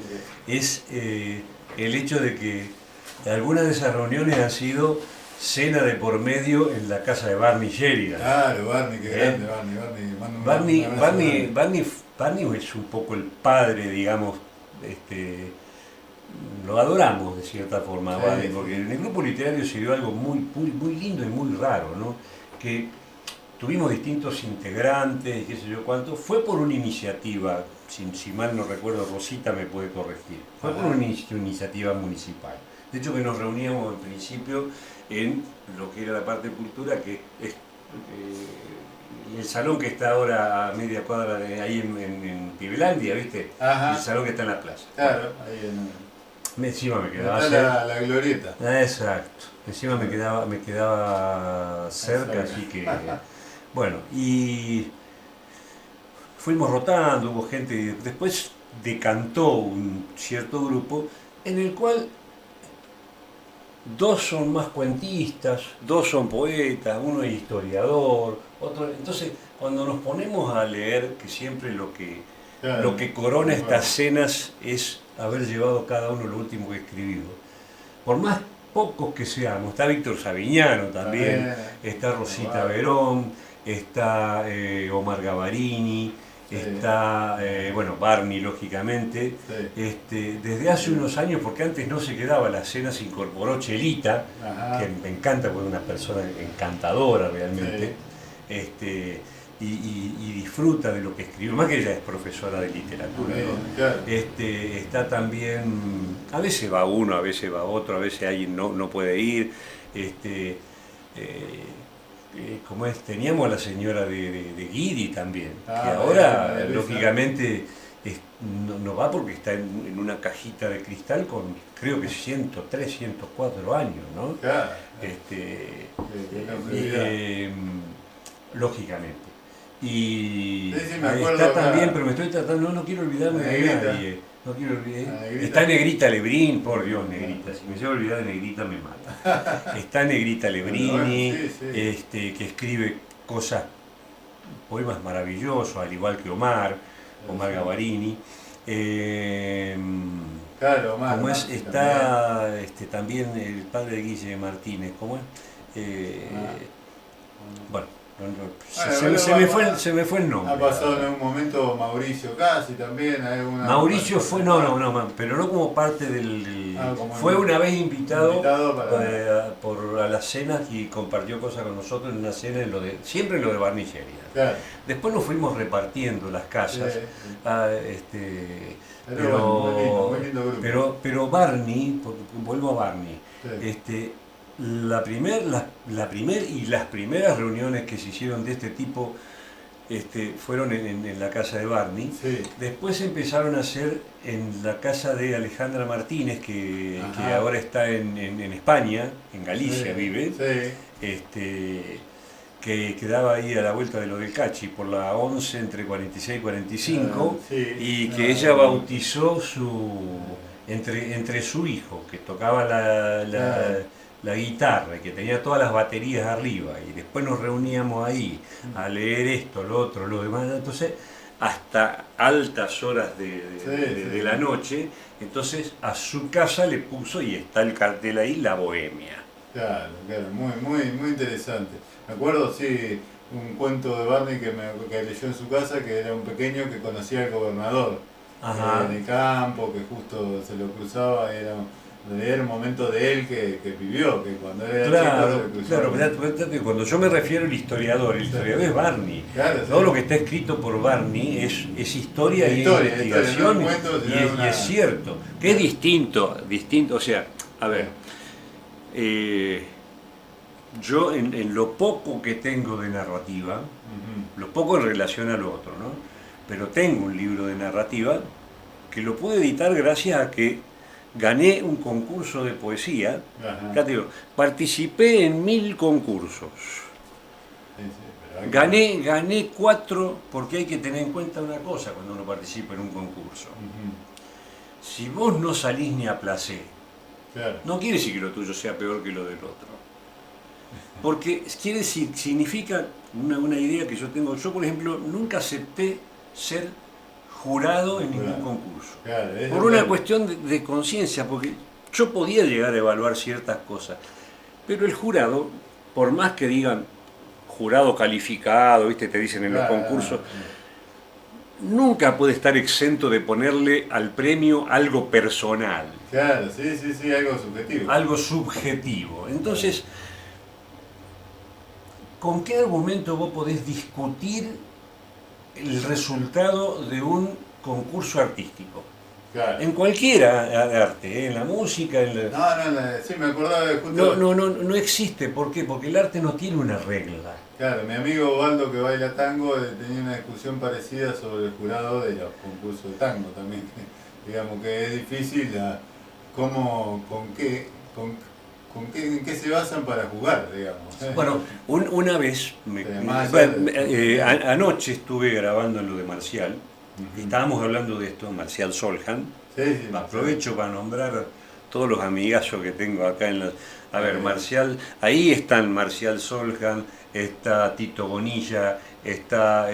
es el hecho de que algunas de esas reuniones han sido cena de por medio en la casa de Barney Sheridan. Claro, Barney, qué grande, Barney. Mando un abrazo. Barney es un poco el padre, digamos, lo adoramos de cierta forma, Sí, Barney, sí. porque en el grupo literario se dio algo muy lindo y muy raro, ¿no? Que tuvimos distintos integrantes y qué sé yo cuánto, fue por una iniciativa, si mal no recuerdo, Rosita me puede corregir, fue por Ajá. una iniciativa municipal. De hecho que nos reuníamos en principio en lo que era la parte de cultura, que es el salón que está ahora a media cuadra de ahí en Pibelandia, ¿viste? Ajá. El salón que está en la plaza. Claro, ahí Encima me quedaba está cerca. la glorieta. Exacto. Encima me quedaba cerca, Exacto. así que bueno, y fuimos rotando, hubo gente, y después decantó un cierto grupo en el cual 2 son más cuentistas, 2 son poetas, uno es historiador, otro. Entonces, cuando nos ponemos a leer, que siempre Claro. lo que corona Bueno. estas cenas es haber llevado cada uno lo último que escribió. Por más pocos que seamos, está Víctor Savignano también, está Rosita Wow. Verón, está Omar Gavarini, Sí. está, bueno, Barney, lógicamente. Sí. Desde hace unos años, porque antes no se quedaba la cena, se incorporó Chelita, Ajá. que me encanta porque es una persona encantadora realmente, y disfruta de lo que escribió, más que ella es profesora de literatura, ¿no? Claro. Está también, a veces va uno, a veces va otro, a veces alguien no puede ir, como teníamos a la señora de Guidi también, que ahora bien, lógicamente no va porque está en una cajita de cristal con creo que 103, 104 años, ¿no? Claro. Lógicamente. Y Sí, me ahí acuerdo está también, acá. pero me estoy tratando, no quiero olvidarme de Negrita. nadie. No quiero olvidar. Negrita. Está Negrita Lebrín, por Dios, Negrita. Si me llevo a olvidar de Negrita me mata. Está Negrita Lebrini, Bueno, sí. que escribe poemas maravillosos, al igual que Omar. Omar Gavarini. Claro, Omar. ¿Cómo es? Está también el padre de Guille Martínez, ¿cómo es? Bueno, se me fue el nombre. Ha pasado en algún momento Mauricio Casi también. Mauricio fue, no, pero no como parte fue una vez invitado a las cenas y compartió cosas con nosotros en una cena, siempre en lo de Barney Sheridan. Claro. Después nos fuimos repartiendo las casas. Sí. Pero Barney, vuelvo a Barney, sí. La primer y las primeras reuniones que se hicieron de este tipo fueron en la casa de Barney. Sí. Después empezaron a hacer en la casa de Alejandra Martínez, que ahora está en España, en Galicia vive, que quedaba ahí a la vuelta de lo del Cachi, por la 11 entre 46 y 45, y que ella bautizó entre su hijo, que tocaba la guitarra, que tenía todas las baterías arriba, y después nos reuníamos ahí a leer esto, lo otro, lo demás, entonces hasta altas horas de la noche. Entonces a su casa le puso, y está el cartel ahí, La Bohemia. Claro, muy interesante. Me acuerdo, sí, un cuento de Barney que leyó en su casa, que era un pequeño que conocía al gobernador en el campo, que justo se lo cruzaba, era un momento de él que vivió, que cuando era chico se lo cruzaba. Claro, cuando yo me refiero al historiador es Barney. Claro, todo lo que está escrito por Barney es historia y investigación, y es cierto, que es distinto, o sea, a ver, yo en lo poco que tengo de narrativa, lo poco en relación a lo otro, ¿no? Pero tengo un libro de narrativa que lo pude editar gracias a que gané un concurso de poesía. Acá te digo, participé en 1000 concursos. Gané 4, porque hay que tener en cuenta una cosa cuando uno participa en un concurso. Si vos no salís ni a placer, no quiere decir que lo tuyo sea peor que lo del otro. Porque quiere decir, significa una idea que yo tengo. Yo, por ejemplo, nunca acepté ser jurado en ningún concurso. Por una cuestión de conciencia, porque yo podía llegar a evaluar ciertas cosas. Pero el jurado, por más que digan jurado calificado, ¿viste? Te dicen en los concursos, nunca puede estar exento de ponerle al premio algo personal. Claro, sí, algo subjetivo. Algo subjetivo. Entonces, ¿con qué argumento vos podés discutir el resultado de un concurso artístico? Claro. En cualquier arte, en la música, sí, me acordaba de justo... No existe. ¿Por qué? Porque el arte no tiene una regla. Claro, mi amigo Osvaldo, que baila tango, tenía una discusión parecida sobre el jurado de los concursos de tango también. Digamos que es difícil en qué se basan para jugar, digamos. Bueno, una vez, anoche estuve grabando en lo de Marcial, estábamos hablando de esto, Marcial Soljan. Aprovecho para nombrar todos los amigazos que tengo acá en los... A ver, Marcial, ahí están Marcial Soljan, está Tito Bonilla, está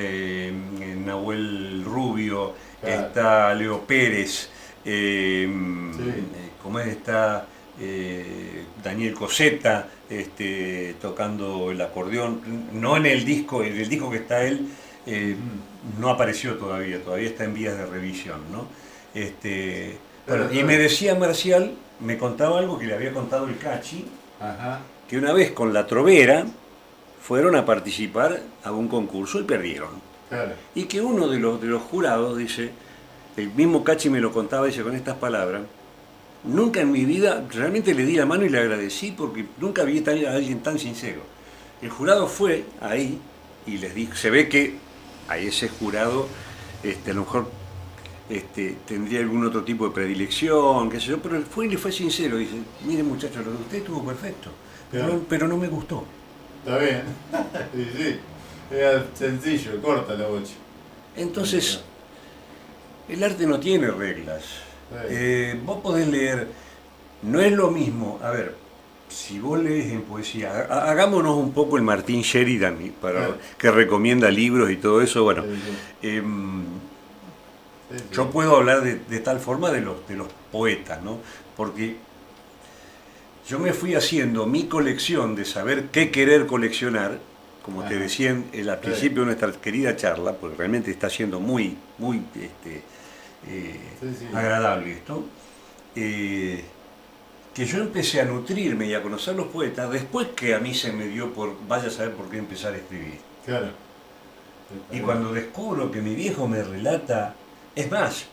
Nahuel Rubio, está Leo Pérez, ¿cómo es? Está Daniel Coseta tocando el acordeón, no en el disco que está él, no apareció todavía está en vías de revisión, ¿no? Bueno, y me decía Marcial, me contaba algo que le había contado el Cachi, que una vez con La Trovera fueron a participar a un concurso y perdieron. Y que uno de los jurados dice, el mismo Cachi me lo contaba, dice con estas palabras: nunca en mi vida realmente le di la mano y le agradecí, porque nunca vi a alguien tan sincero. El jurado fue ahí y les dijo, se ve que a ese jurado a lo mejor tendría algún otro tipo de predilección, qué sé yo, pero fue y le fue sincero. Dice, miren muchachos, lo de usted estuvo perfecto, pero no me gustó. Está bien, sí, era sencillo, corta la bocha. Entonces, el arte no tiene reglas. Vos podés leer, no es lo mismo, a ver, si vos lees en poesía, hagámonos un poco el Martín Sheridan, que recomienda libros y todo eso, bueno, Sí, sí. Yo puedo hablar de tal forma de los poetas, ¿no? Porque yo me fui haciendo mi colección de saber qué querer coleccionar, como te Ajá. decía al Sí, principio de nuestra querida charla, porque realmente está siendo muy, muy sí, sí. agradable esto, que yo empecé a nutrirme y a conocer los poetas después que a mí se me dio por, vaya a saber por qué empezar a escribir. Claro. Y cuando descubro que mi viejo me relata, es más,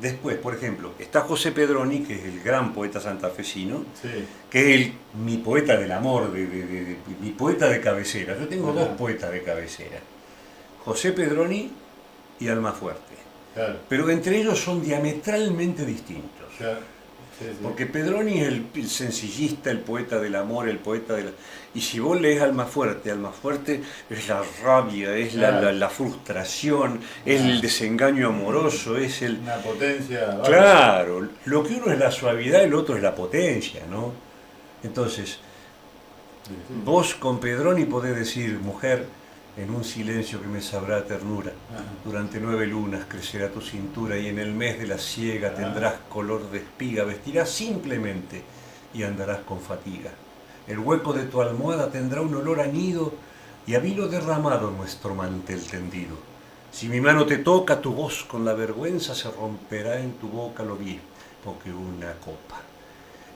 después, por ejemplo, está José Pedroni, que es el gran poeta santafesino, Sí. que es mi poeta del amor, mi poeta de cabecera. Yo tengo Ajá. dos poetas de cabecera, José Pedroni y Almafuerte. Claro. Pero entre ellos son diametralmente distintos. Claro. Sí, sí. Porque Pedroni es el sencillista, el poeta del amor, el poeta de la... Y si vos lees Almafuerte es la rabia, es Claro. la frustración, es el desengaño amoroso, es el... Una potencia. Claro, lo que uno es la suavidad, el otro es la potencia, ¿no? Entonces, Sí, sí. vos con Pedroni podés decir, mujer, en un silencio que me sabrá ternura, Ajá. durante 9 lunas crecerá tu cintura y en el mes de la siega tendrás color de espiga, vestirás simplemente y andarás con fatiga. El hueco de tu almohada tendrá un olor a nido y a vino derramado nuestro mantel tendido. Si mi mano te toca, tu voz con la vergüenza se romperá en tu boca lo mismo que una copa.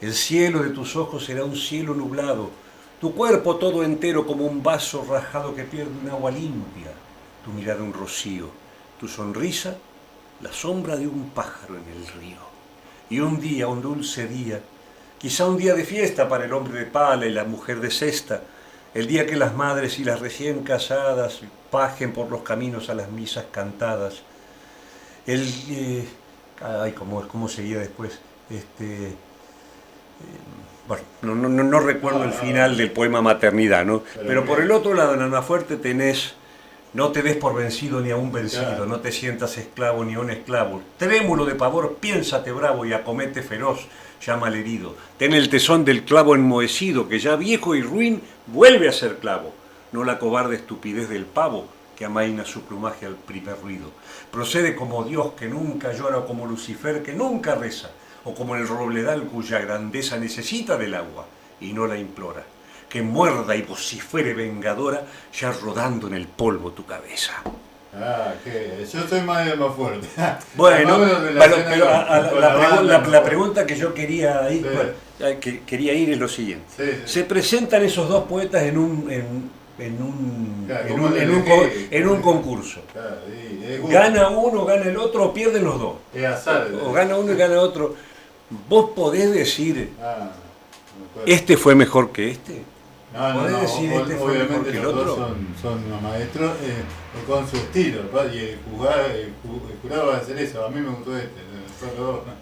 El cielo de tus ojos será un cielo nublado, tu cuerpo todo entero como un vaso rajado que pierde un agua limpia, tu mirada un rocío, tu sonrisa la sombra de un pájaro en el río. Y un día, un dulce día, quizá un día de fiesta para el hombre de pala y la mujer de cesta, el día que las madres y las recién casadas pajen por los caminos a las misas cantadas. ¿Cómo seguía después? Bueno, no recuerdo el final del poema Maternidad, ¿no? Pero por el otro lado, en Almafuerte tenés, no te des por vencido ni a un vencido, Claro. no te sientas esclavo ni a un esclavo. Trémulo de pavor, piénsate bravo y acomete feroz, llama al herido. Ten el tesón del clavo enmohecido, que ya viejo y ruin vuelve a ser clavo. No la cobarde estupidez del pavo, que amaina su plumaje al primer ruido. Procede como Dios que nunca llora o como Lucifer que nunca reza, o como el robledal cuya grandeza necesita del agua y no la implora, que muerda y vocifere vengadora ya rodando en el polvo tu cabeza. Yo soy más de más fuerte. Bueno, pero la la pregunta que yo quería ir, Sí. bueno, que quería ir es lo siguiente. Sí, sí. Se presentan esos dos poetas en un Claro, ¿cómo le elegí? en un concurso. Claro, y es gusto. Gana uno, gana el otro, o pierden los dos. Es azar. O gana uno y gana otro. Vos podés decir, Ah, no puedo. este fue mejor que este. No, ¿Podés decir este fue mejor obviamente que el los dos otro? son unos maestros con su estilo, ¿pa? Y el jurado va a hacer eso. A mí me gustó son los dos, ¿no?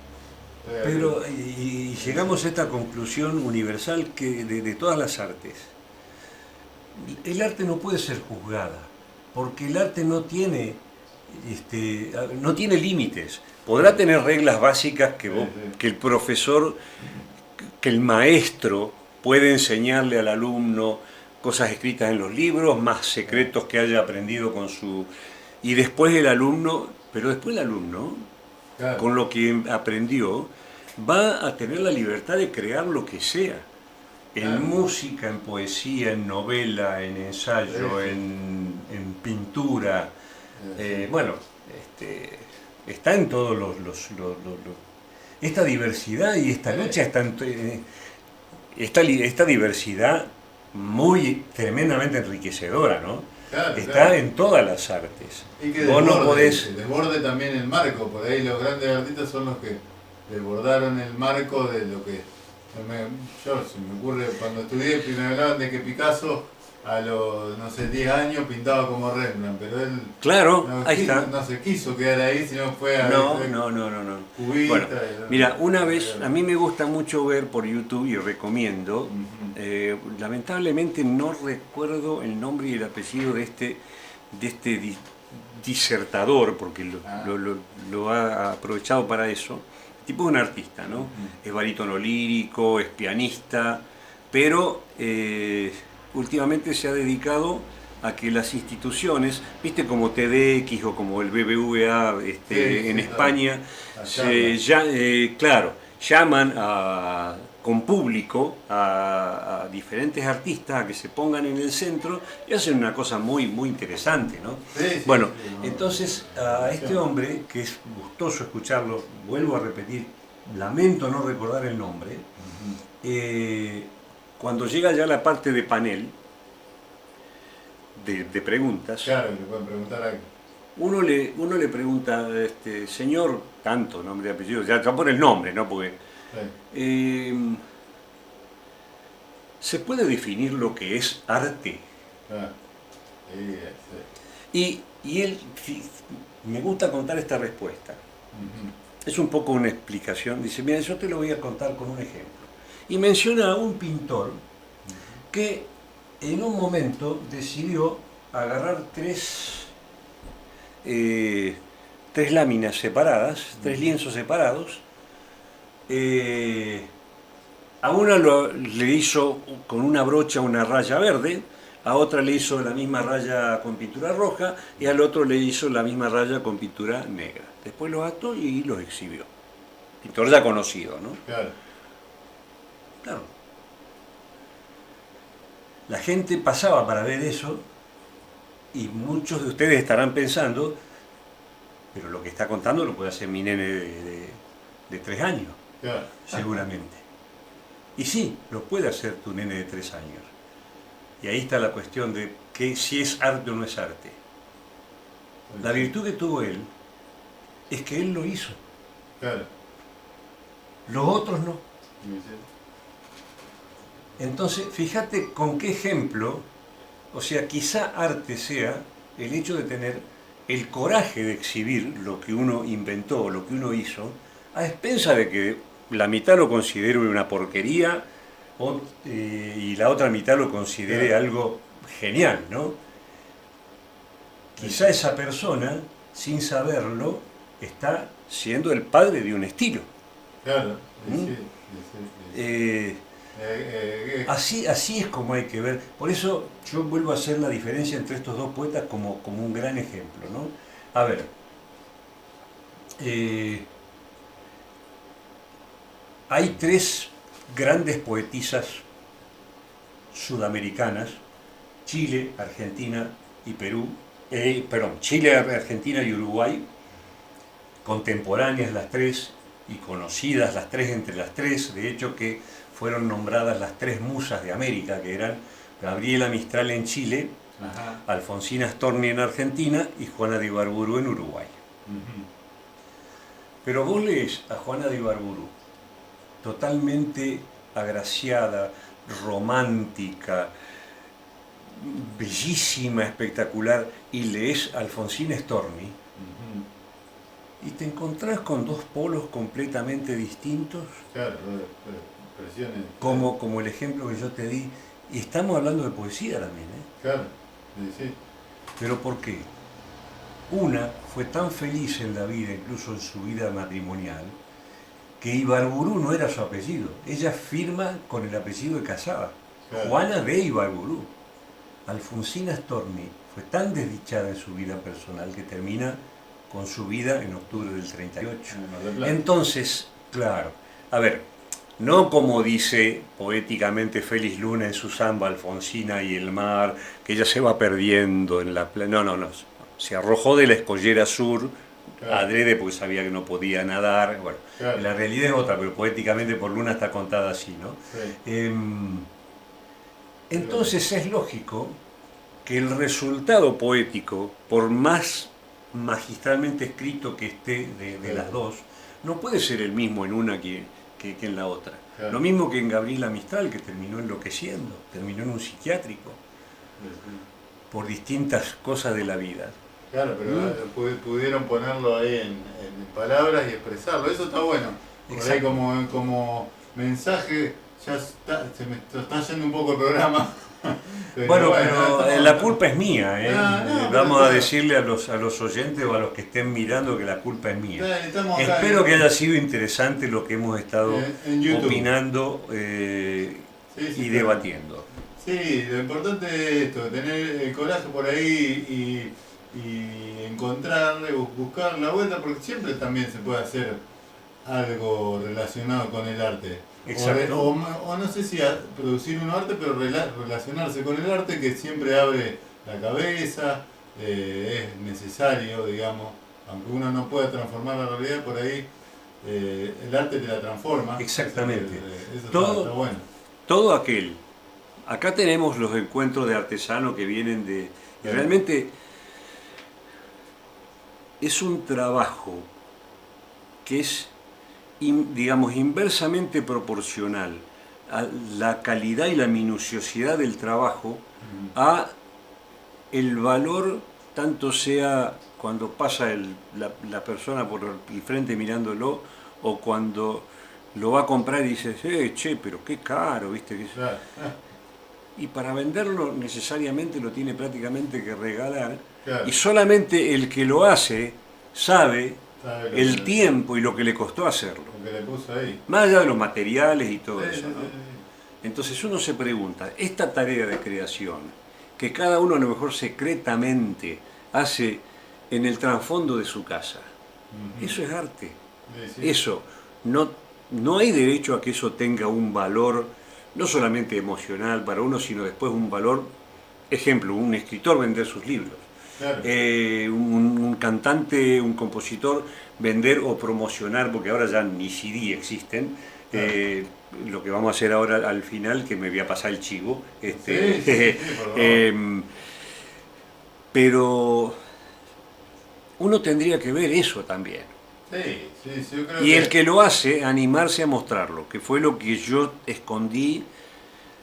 Pero y llegamos a esta conclusión universal que de todas las artes. El arte no puede ser juzgada, porque el arte no tiene límites. Podrá tener reglas básicas Sí. que el profesor, que el maestro puede enseñarle al alumno, cosas escritas en los libros, más secretos que haya aprendido con su... Y después el alumno, Claro. con lo que aprendió, va a tener la libertad de crear lo que sea. En Claro. música, en poesía, en novela, en ensayo, Sí. en pintura. Sí. Bueno, está en todos esta diversidad y esta Sí. lucha está esta diversidad muy tremendamente enriquecedora, ¿no? Claro, Está claro. en todas las artes. Y que Vos no podés... desborde también el marco, por ahí los grandes artistas son los que desbordaron el marco de lo que... Yo se me ocurre cuando estudié primer grado de que Picasso a los, no sé, 10 años pintaba como Rembrandt, pero él Claro, ahí está. no se quiso quedar ahí, sino fue a No. cubista. Bueno, mira, una vez, a mí me gusta mucho ver por YouTube y recomiendo, lamentablemente no recuerdo el nombre y el apellido de este disertador, porque lo ha aprovechado para eso. El tipo es un artista, ¿no? Es barítono lírico, es pianista, pero últimamente se ha dedicado a que las instituciones, viste como TDX o como el BBVA en España, claro, llaman con público a diferentes artistas a que se pongan en el centro y hacen una cosa muy, muy interesante, ¿no? Bueno, entonces a este hombre, que es gustoso escucharlo, vuelvo a repetir, lamento no recordar el nombre, cuando llega ya la parte de panel, de preguntas, claro, le pueden preguntar algo. Uno le pregunta, señor, tanto, nombre y apellido, ya por el nombre, ¿no? Porque, ¿se puede definir lo que es arte? Y él, me gusta contar esta respuesta. Es un poco una explicación. Dice, mira, yo te lo voy a contar con un ejemplo. Y menciona a un pintor que en un momento decidió agarrar tres láminas separadas, tres lienzos separados. A una le hizo con una brocha una raya verde, a otra le hizo la misma raya con pintura roja y al otro le hizo la misma raya con pintura negra. Después los ató y los exhibió. Pintor ya conocido, ¿no? Claro. Claro. La gente pasaba para ver eso y muchos de ustedes estarán pensando, pero lo que está contando lo puede hacer mi nene de 3 años, Claro. seguramente. Y sí, lo puede hacer tu nene de 3 años. Y ahí está la cuestión de que si es arte o no es arte. La virtud que tuvo él es que él lo hizo. Claro. Los otros no. Entonces, fíjate con qué ejemplo, o sea, quizá arte sea el hecho de tener el coraje de exhibir lo que uno inventó, lo que uno hizo, a expensa de que la mitad lo considere una porquería y la otra mitad lo considere algo genial, ¿no? Quizá esa persona, sin saberlo, está siendo el padre de un estilo. Claro. Así es como hay que ver. Por eso yo vuelvo a hacer la diferencia entre estos dos poetas como un gran ejemplo, ¿no? A ver, hay 3 grandes poetisas sudamericanas, Chile, Argentina y Perú, Chile, Argentina y Uruguay, contemporáneas las 3 y conocidas las 3 entre las 3, de hecho que fueron nombradas las 3 musas de América, que eran Gabriela Mistral en Chile, Alfonsina Storni en Argentina y Juana de Ibarburu en Uruguay. Pero vos lees a Juana de Ibarburu, totalmente agraciada, romántica, bellísima, espectacular, y lees a Alfonsina Storni, y te encontrás con 2 polos completamente distintos, claro, como el ejemplo que yo te di, y estamos hablando de poesía también, Claro, sí. ¿Pero por qué? Una fue tan feliz en la vida, incluso en su vida matrimonial, que Ibarburu no era su apellido. Ella firma con el apellido de casada, claro. Juana de Ibarburu. Alfonsina Storni fue tan desdichada en su vida personal que termina con su vida en octubre del 38. Entonces, claro, a ver, no como dice poéticamente Félix Luna en su samba Alfonsina y el mar, que ella se va perdiendo en la playa. No, se arrojó de la escollera sur, claro, adrede porque sabía que no podía nadar. Bueno, claro, la realidad es otra, pero poéticamente por Luna está contada así, ¿no? Sí. Entonces es lógico que el resultado poético, por más magistralmente escrito que esté de las dos, no puede ser el mismo en una que en la otra. Claro. Lo mismo que en Gabriela Mistral, que terminó enloqueciendo, terminó en un psiquiátrico, por distintas cosas de la vida. Claro, pero pudieron ponerlo ahí en palabras y expresarlo, eso está bueno. Por ahí como mensaje, ya se me está yendo un poco el programa. Pero la culpa es mía, vamos a decirle a los oyentes o a los que estén mirando que la culpa es mía. Espero que haya sido interesante lo que hemos estado opinando y debatiendo. Sí, lo importante es esto, tener el coraje por ahí y encontrarle, buscar la vuelta, porque siempre también se puede hacer algo relacionado con el arte. Exacto. O no sé si producir un arte, pero relacionarse con el arte que siempre abre la cabeza, es necesario, digamos, aunque uno no pueda transformar la realidad por ahí, el arte te la transforma. Exactamente. Eso está Todo, bueno. todo aquel. Acá tenemos los encuentros de artesanos que vienen de... Y Claro. realmente es un trabajo que es, digamos, inversamente proporcional a la calidad y la minuciosidad del trabajo, a el valor, tanto sea cuando pasa la persona por el frente mirándolo, o cuando lo va a comprar y dices, che, pero qué caro, ¿viste? Claro. Y para venderlo necesariamente lo tiene prácticamente que regalar, y Claro. solamente el que lo hace sabe ¿Sabe el tiempo y lo que le costó hacerlo, lo que le puso ahí? más allá de los materiales y todo Sí, sí, eso, sí, ¿no? sí. Entonces uno se pregunta, esta tarea de creación, que cada uno a lo mejor secretamente hace en el trasfondo de su casa, Ujú. eso es arte. Sí, sí. Eso, no, no hay derecho a que eso tenga un valor, no solamente emocional para uno, sino después un valor, ejemplo, un escritor vender sus libros, Claro. un cantante, un compositor vender o promocionar, porque ahora ya ni CD existen, Claro. lo que vamos a hacer ahora al final, que me voy a pasar el chivo, Sí, sí, sí, sí, por favor. pero uno tendría que ver eso también. Sí, sí, sí, yo creo Y el que... que lo hace, animarse a mostrarlo, que fue lo que yo escondí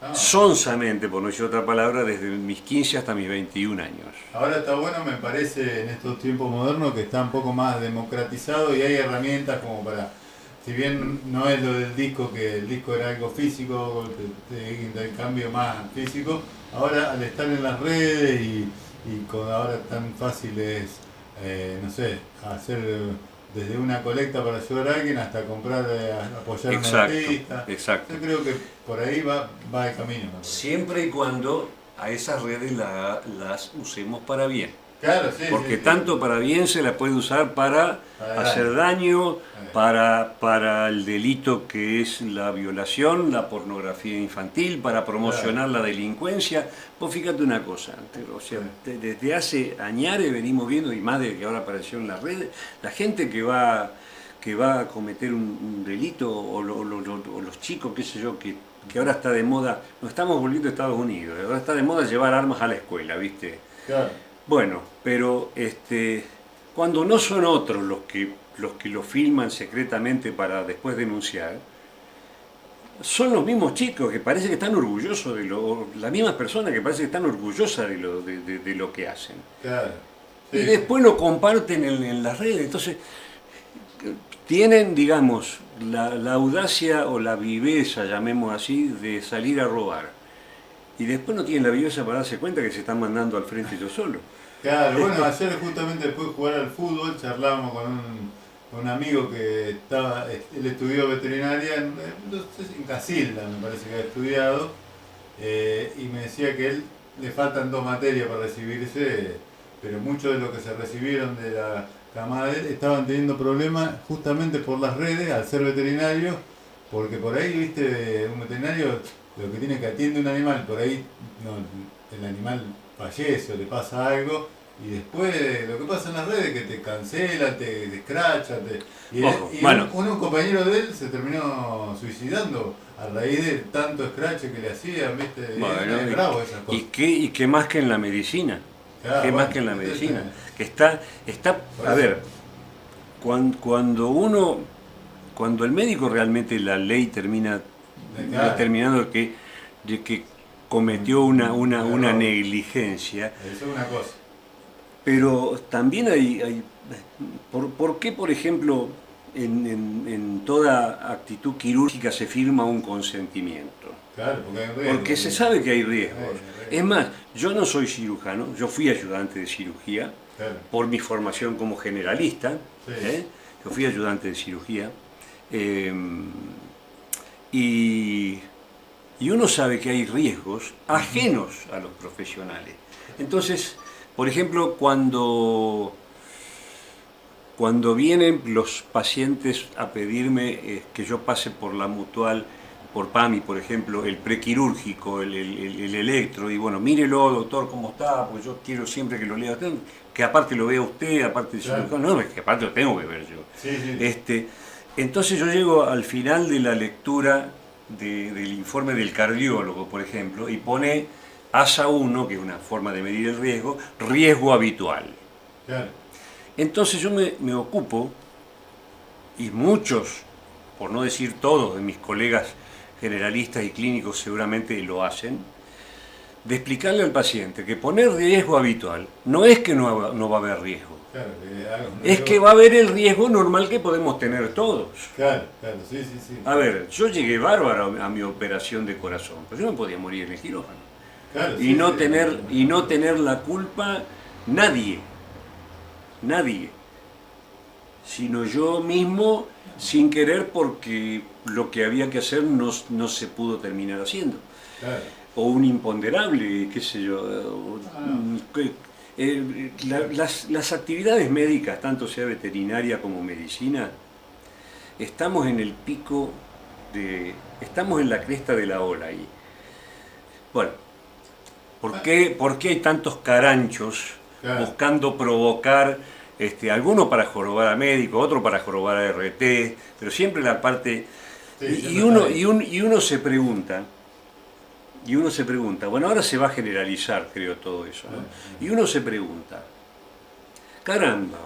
No, sonsamente, por no decir otra palabra, desde mis 15 hasta mis 21 años. ahora está bueno, me parece, en estos tiempos modernos que está un poco más democratizado y hay herramientas como para, si bien no es lo del disco, que el disco era algo físico, de intercambio más físico, ahora al estar en las redes y con ahora tan fácil es, no sé, hacer desde una colecta para ayudar a alguien hasta comprar, apoyar a un Exacto, artista. exacto. Yo creo que por ahí va el camino, me parece. Siempre y cuando a esas redes las usemos para bien. Claro, sí, Porque sí, sí. tanto para bien se la puede usar para Para hacer daño, para el delito que es la violación, la pornografía infantil, para promocionar la delincuencia. Vos fíjate una cosa, o sea, desde hace años venimos viendo, y más de que ahora apareció en las redes, la gente que va a cometer un delito, o los chicos, qué sé yo, que ahora está de moda, nos estamos volviendo a Estados Unidos, ahora está de moda llevar armas a la escuela, ¿viste? Claro. Bueno, pero cuando no son otros los que lo filman secretamente para después denunciar, son los mismos chicos que parece que están orgullosos de las mismas personas que parece que están orgullosas de lo que hacen. Claro. Y Sí, sí. después lo comparten en las redes. Entonces, tienen, digamos, la audacia o la viveza, llamemos así, de salir a robar. Y después no tienen la viveza para darse cuenta que se están mandando al frente ellos solos. Claro, bueno, ayer justamente después de jugar al fútbol charlábamos con un amigo que estaba, él estudió veterinaria no sé si en Casilda, me parece que ha estudiado, y me decía que él le faltan 2 materias para recibirse, pero muchos de los que se recibieron de la camada de él estaban teniendo problemas justamente por las redes al ser veterinarios, porque por ahí, viste, un veterinario lo que tiene es que atiende un animal, por ahí el animal fallece o le pasa algo, y después lo que pasa en las redes es que te cancelan, te escrachan, Ojo, y bueno, un compañero de él se terminó suicidando a raíz de tanto escrache que le hacían, ¿viste? Y bueno, es bravo esas cosas. y qué más que en la medicina, Claro, qué más bueno, que en la entonces, medicina, que está, por a eso. ver, cuando el médico realmente la ley termina Claro, determinando de que cometió un una error. negligencia, Eso es una cosa. pero también ¿por qué, por ejemplo, en toda actitud quirúrgica se firma un consentimiento? Claro, porque hay un riesgo. Porque se sabe que hay riesgos. Hay Es riesgo. más, yo no soy cirujano, yo fui ayudante de cirugía Claro, por mi formación como generalista, sí. yo fui ayudante de cirugía, y y uno sabe que hay riesgos ajenos a los profesionales. Entonces, por ejemplo, cuando vienen los pacientes a pedirme que yo pase por la Mutual, por PAMI, por ejemplo, el prequirúrgico, el electro, y bueno, mírelo, doctor, cómo está, porque yo quiero siempre que lo lea usted, que aparte lo vea usted, aparte de Claro. no, es que aparte lo tengo que ver yo. Sí, sí. Entonces yo llego al final de la lectura del informe del cardiólogo, por ejemplo, y pone ASA 1, que es una forma de medir el riesgo, riesgo habitual. Claro. Entonces yo me ocupo, y muchos, por no decir todos, de mis colegas generalistas y clínicos seguramente lo hacen, de explicarle al paciente que poner riesgo habitual no es que no va a haber riesgo, Claro, es que va a haber el riesgo normal que podemos tener todos. Claro, claro, sí, sí, sí. A ver, yo llegué bárbaro a mi operación de corazón, pero yo me podía morir en el quirófano. Claro, Y sí, no sí. tener la culpa nadie, sino yo mismo sin querer porque lo que había que hacer no se pudo terminar haciendo. Claro. O un imponderable, qué sé yo. Las actividades médicas, tanto sea veterinaria como medicina, estamos en el pico estamos en la cresta de la ola ahí. Bueno, ¿por qué hay tantos caranchos Claro. buscando provocar, alguno para jorobar a médico, otro para jorobar a RT, pero siempre la parte... Sí, y, siempre y uno, está ahí. y uno se pregunta, bueno, ahora se va a generalizar, creo, todo eso, ¿no? Y uno se pregunta, caramba,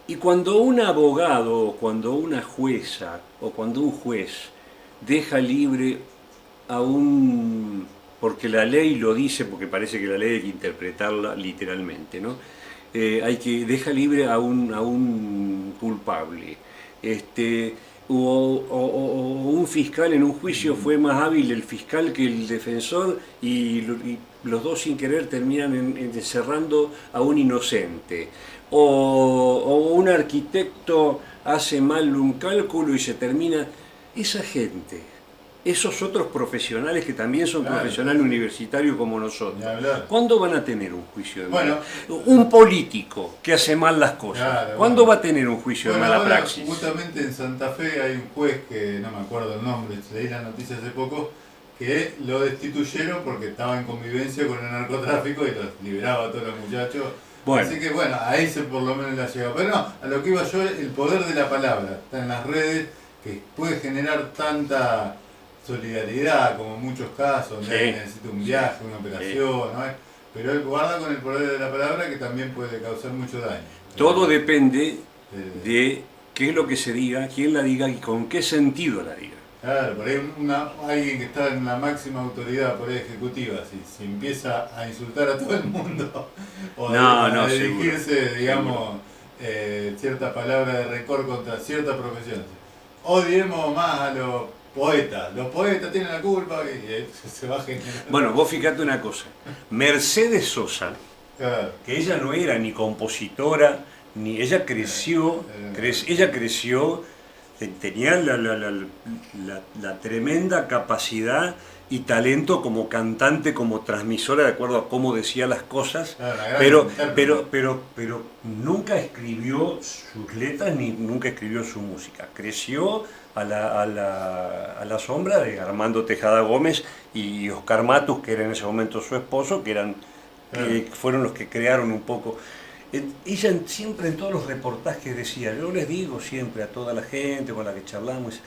y cuando un abogado, o cuando una jueza, o cuando un juez deja libre a un... porque la ley lo dice, porque parece que la ley hay que interpretarla literalmente, ¿no? Deja libre a un culpable. O un fiscal en un juicio fue más hábil el fiscal que el defensor y los dos sin querer terminan encerrando a un inocente. O un arquitecto hace mal un cálculo y se termina... Esa gente, esos otros profesionales que también son Claro, profesionales sí. universitarios como nosotros, Ni hablar. ¿cuándo van a tener un juicio de Bueno, mala? Un político que hace mal las cosas, Claro, ¿cuándo bueno. va a tener un juicio de Bueno, mala ahora, praxis? justamente en Santa Fe hay un juez que no me acuerdo el nombre, leí la noticia hace poco, que lo destituyeron porque estaba en convivencia con el narcotráfico y los liberaba a todos los muchachos. Bueno. Así que bueno, ahí se por lo menos la llega. Pero no, a lo que iba yo, el poder de la palabra está en las redes, que puede generar tanta solidaridad como en muchos casos, donde Sí. alguien necesita un viaje, una operación, ¿no? Pero él guarda con el poder de la palabra que también puede causar mucho daño. Todo depende Eh, de qué es lo que se diga, quién la diga y con qué sentido la diga. Claro, por ahí alguien que está en la máxima autoridad por ahí ejecutiva, si empieza a insultar a todo el mundo o a dirigirse, digamos, cierta palabra de rencor contra cierta profesión. Odiemos más a los poetas tienen la culpa y se va a generar. Bueno, vos fíjate una cosa, Mercedes Sosa, Claro, que ella no era ni compositora, ni ella creció, tenía la tremenda capacidad y talento como cantante, como transmisora, de acuerdo a cómo decía las cosas, claro, una gran pero intérprete. nunca escribió sus letras ni nunca escribió su música. Creció a la sombra de Armando Tejada Gómez y Oscar Matus, que era en ese momento su esposo, que fueron los que crearon un poco. Ella siempre en todos los reportajes decía, yo les digo siempre a toda la gente con la que charlamos,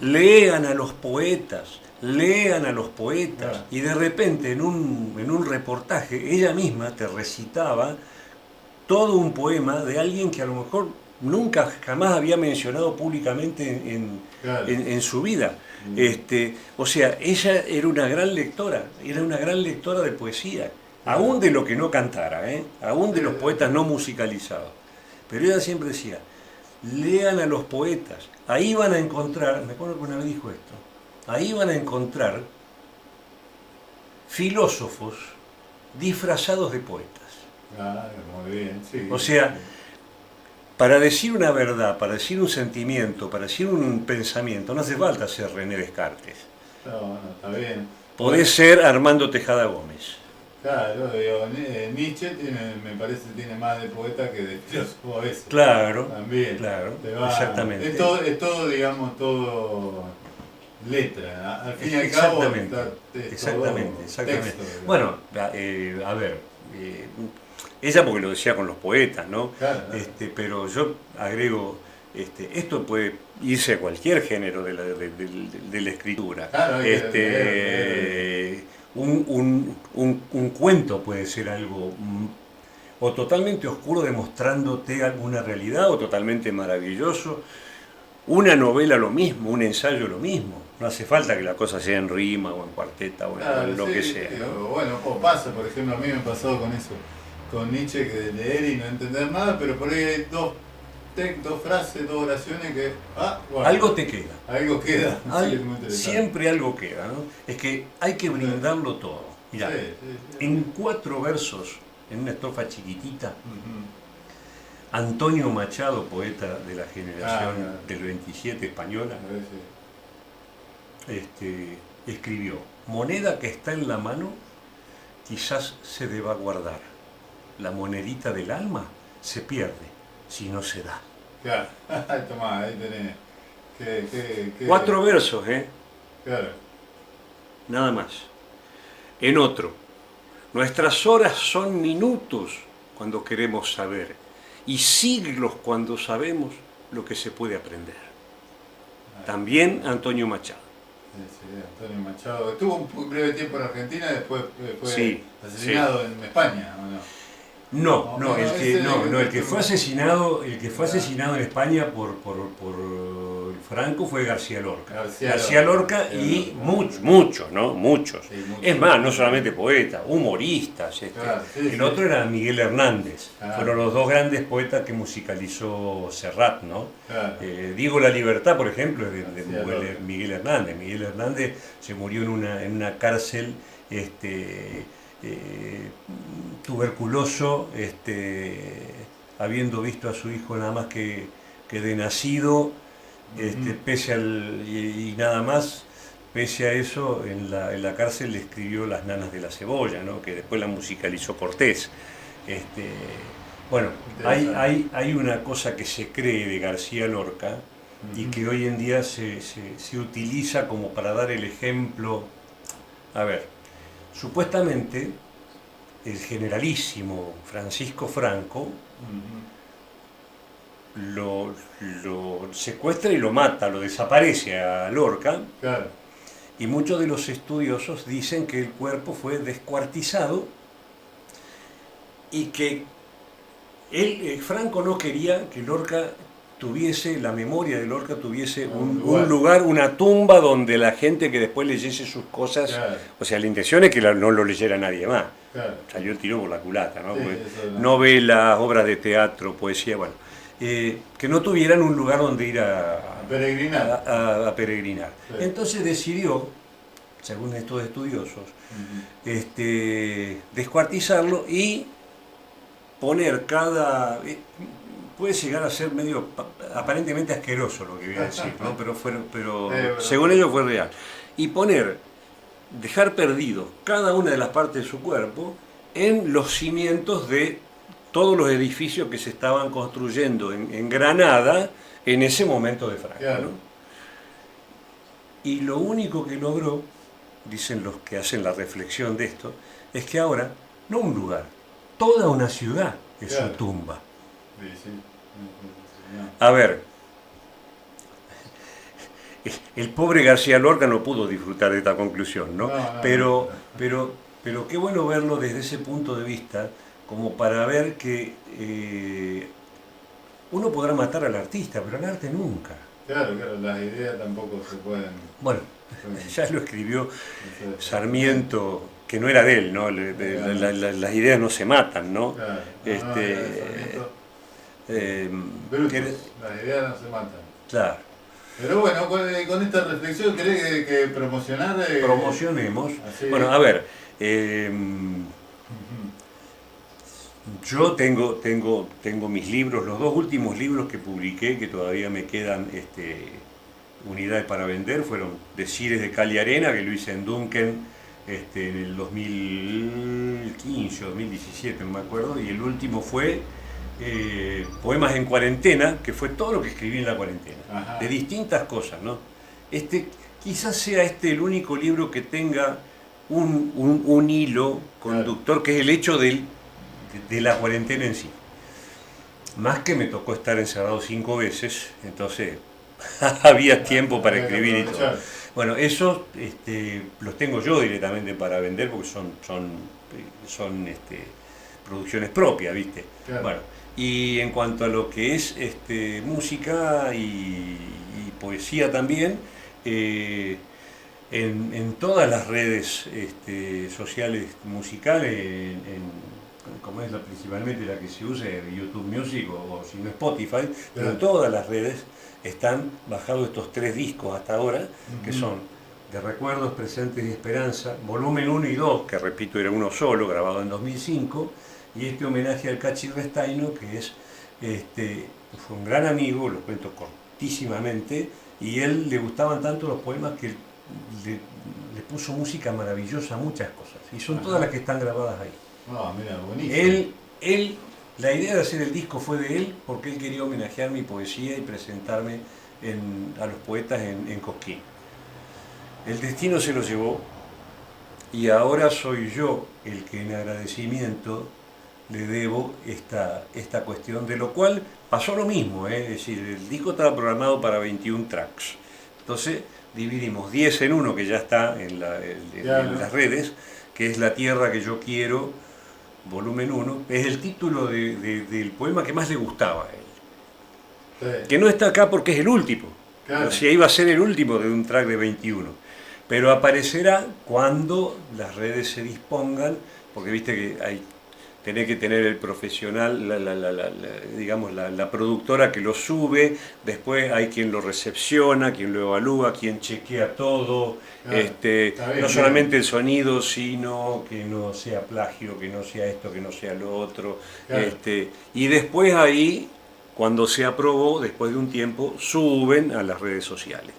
lean a los poetas, lean a los poetas. Claro. Y de repente en un reportaje ella misma te recitaba todo un poema de alguien que a lo mejor nunca jamás había mencionado públicamente Claro. en su vida. O sea, ella era una gran lectora de poesía. Aún de lo que no cantara, aún de los poetas no musicalizados. Pero ella siempre decía, lean a los poetas, ahí van a encontrar, me acuerdo que una vez dijo esto, ahí van a encontrar filósofos disfrazados de poetas. Claro, muy bien, sí. O sea, para decir una verdad, para decir un sentimiento, para decir un pensamiento, no hace falta ser René Descartes. No, está bien. Podés ser Armando Tejada Gómez. Claro, digo, Nietzsche me parece tiene más de poeta que de filósofo a veces. Claro, También. claro, exactamente. Es todo, digamos, todo letra. Al fin y al cabo, exactamente. Texto, bueno, a ver, ella porque lo decía con los poetas, ¿no? Claro. Pero yo agrego, esto puede irse a cualquier género de la escritura. Claro, un cuento puede ser algo o totalmente oscuro demostrándote alguna realidad o totalmente maravilloso. Una novela lo mismo, un ensayo lo mismo. No hace falta que la cosa sea en rima o en cuarteta o en lo que sea, ¿no? Bueno, o pasa, por ejemplo, a mí me ha pasado con eso, con Nietzsche, que de leer y no entender nada, pero por ahí hay dos frases, dos oraciones que... bueno, algo te queda. Algo queda. Siempre algo queda, ¿no? Es que hay que brindarlo todo. Mirá, en 4 versos, en una estrofa chiquitita, Antonio Machado, poeta de la generación del 27 española, escribió: moneda que está en la mano, quizás se deba guardar. La monedita del alma se pierde si no se da. Claro, tomá, ahí tenés. 4 versos, Claro. Nada más. En otro: nuestras horas son minutos cuando queremos saber, y siglos cuando sabemos lo que se puede aprender. También Antonio Machado. Sí, Antonio Machado. Estuvo un breve tiempo en Argentina y después fue asesinado en España, ¿o no? El que fue asesinado en España por Franco fue García Lorca. García Lorca y muchos, ¿no? Muchos. Sí, muchos. Es más, no solamente poetas, humoristas. El otro era Miguel Hernández. Fueron los 2 grandes poetas que musicalizó Serrat, ¿no? Digo la libertad, por ejemplo, es de Miguel Hernández. Miguel Hernández se murió en una cárcel tuberculoso, habiendo visto a su hijo nada más que de nacido, pese y nada más, pese a eso, en la cárcel le escribió Las nanas de la cebolla, ¿no? Que después la musicalizó Cortés. Bueno, hay una cosa que se cree de García Lorca y que hoy en día se utiliza como para dar el ejemplo. A ver, supuestamente el generalísimo Francisco Franco lo secuestra y lo mata, lo desaparece a Lorca. Claro. Y muchos de los estudiosos dicen que el cuerpo fue descuartizado y que Franco no quería que Lorca tuviese, la memoria de Lorca tuviese un lugar, una tumba donde la gente que después leyese sus cosas, o sea, la intención es que no lo leyera nadie más. Salió el tiro por la culata, ¿no? Novelas, obras de teatro, poesía, bueno. Que no tuvieran un lugar donde ir a peregrinar. Entonces decidió, según estos estudiosos, descuartizarlo y poner puede llegar a ser medio aparentemente asqueroso lo que voy a decir, ¿no? pero según ellos fue real. Y dejar perdidos cada una de las partes de su cuerpo en los cimientos de todos los edificios que se estaban construyendo en Granada en ese momento de Franco, ¿no? Y lo único que logró, dicen los que hacen la reflexión de esto, es que ahora, no un lugar, toda una ciudad es su tumba. A ver, el pobre García Lorca no pudo disfrutar de esta conclusión, ¿no? Pero qué bueno verlo desde ese punto de vista, como para ver que uno podrá matar al artista, pero al arte nunca. Claro, las ideas tampoco se pueden... Bueno, ya lo escribió Sarmiento, que no era de él, ¿no? Las ideas no se matan, ¿no? Claro, las ideas no se matan. Claro. Pero bueno, con esta reflexión, ¿querés que promocionar? Promocionemos. Así. Bueno, a ver, Yo tengo mis libros, los dos últimos libros que publiqué, que todavía me quedan unidades para vender, fueron Decires de Cal y Arena, que lo hice en Duncan en el 2015 o 2017, no me acuerdo, y el último fue Poemas en Cuarentena, que fue todo lo que escribí en la cuarentena, Ajá. de distintas cosas, ¿no? Quizás sea el único libro que tenga un hilo conductor, que es el hecho de la cuarentena en sí. Más que me tocó estar encerrado 5 veces, entonces había tiempo para escribir y todo. Bueno, esos los tengo yo directamente para vender porque son producciones propias, ¿viste? Claro. Bueno, y en cuanto a lo que es música y poesía también, en todas las redes sociales musicales, como es principalmente la que se usa, YouTube Music o si no Spotify, pero en todas las redes están bajados estos 3 discos hasta ahora, que son De Recuerdos, Presentes y Esperanza, volumen 1 y 2, que repito era uno solo, grabado en 2005, y este homenaje al Cachi Restaino, que fue un gran amigo, lo cuento cortísimamente, y él le gustaban tanto los poemas que le puso música maravillosa a muchas cosas, y son todas las que están grabadas ahí. Ah, mira, buenísimo. La idea de hacer el disco fue de él porque él quería homenajear mi poesía y presentarme a los poetas en Cosquín. El destino se lo llevó y ahora soy yo el que en agradecimiento le debo esta cuestión, de lo cual pasó lo mismo, es decir, el disco estaba programado para 21 tracks. Entonces dividimos 10 en uno que ya está en las redes, que es La Tierra que yo quiero, volumen 1, es el título del poema que más le gustaba a él. Sí. Que no está acá porque es el último. Claro. O sea, iba a ser el último de un track de 21. Pero aparecerá cuando las redes se dispongan, porque viste que tenés que tener el profesional, la productora que lo sube, después hay quien lo recepciona, quien lo evalúa, quien chequea todo, no solamente el sonido, sino que no sea plagio, que no sea esto, que no sea lo otro, claro. Y después ahí, cuando se aprobó, después de un tiempo, suben a las redes sociales.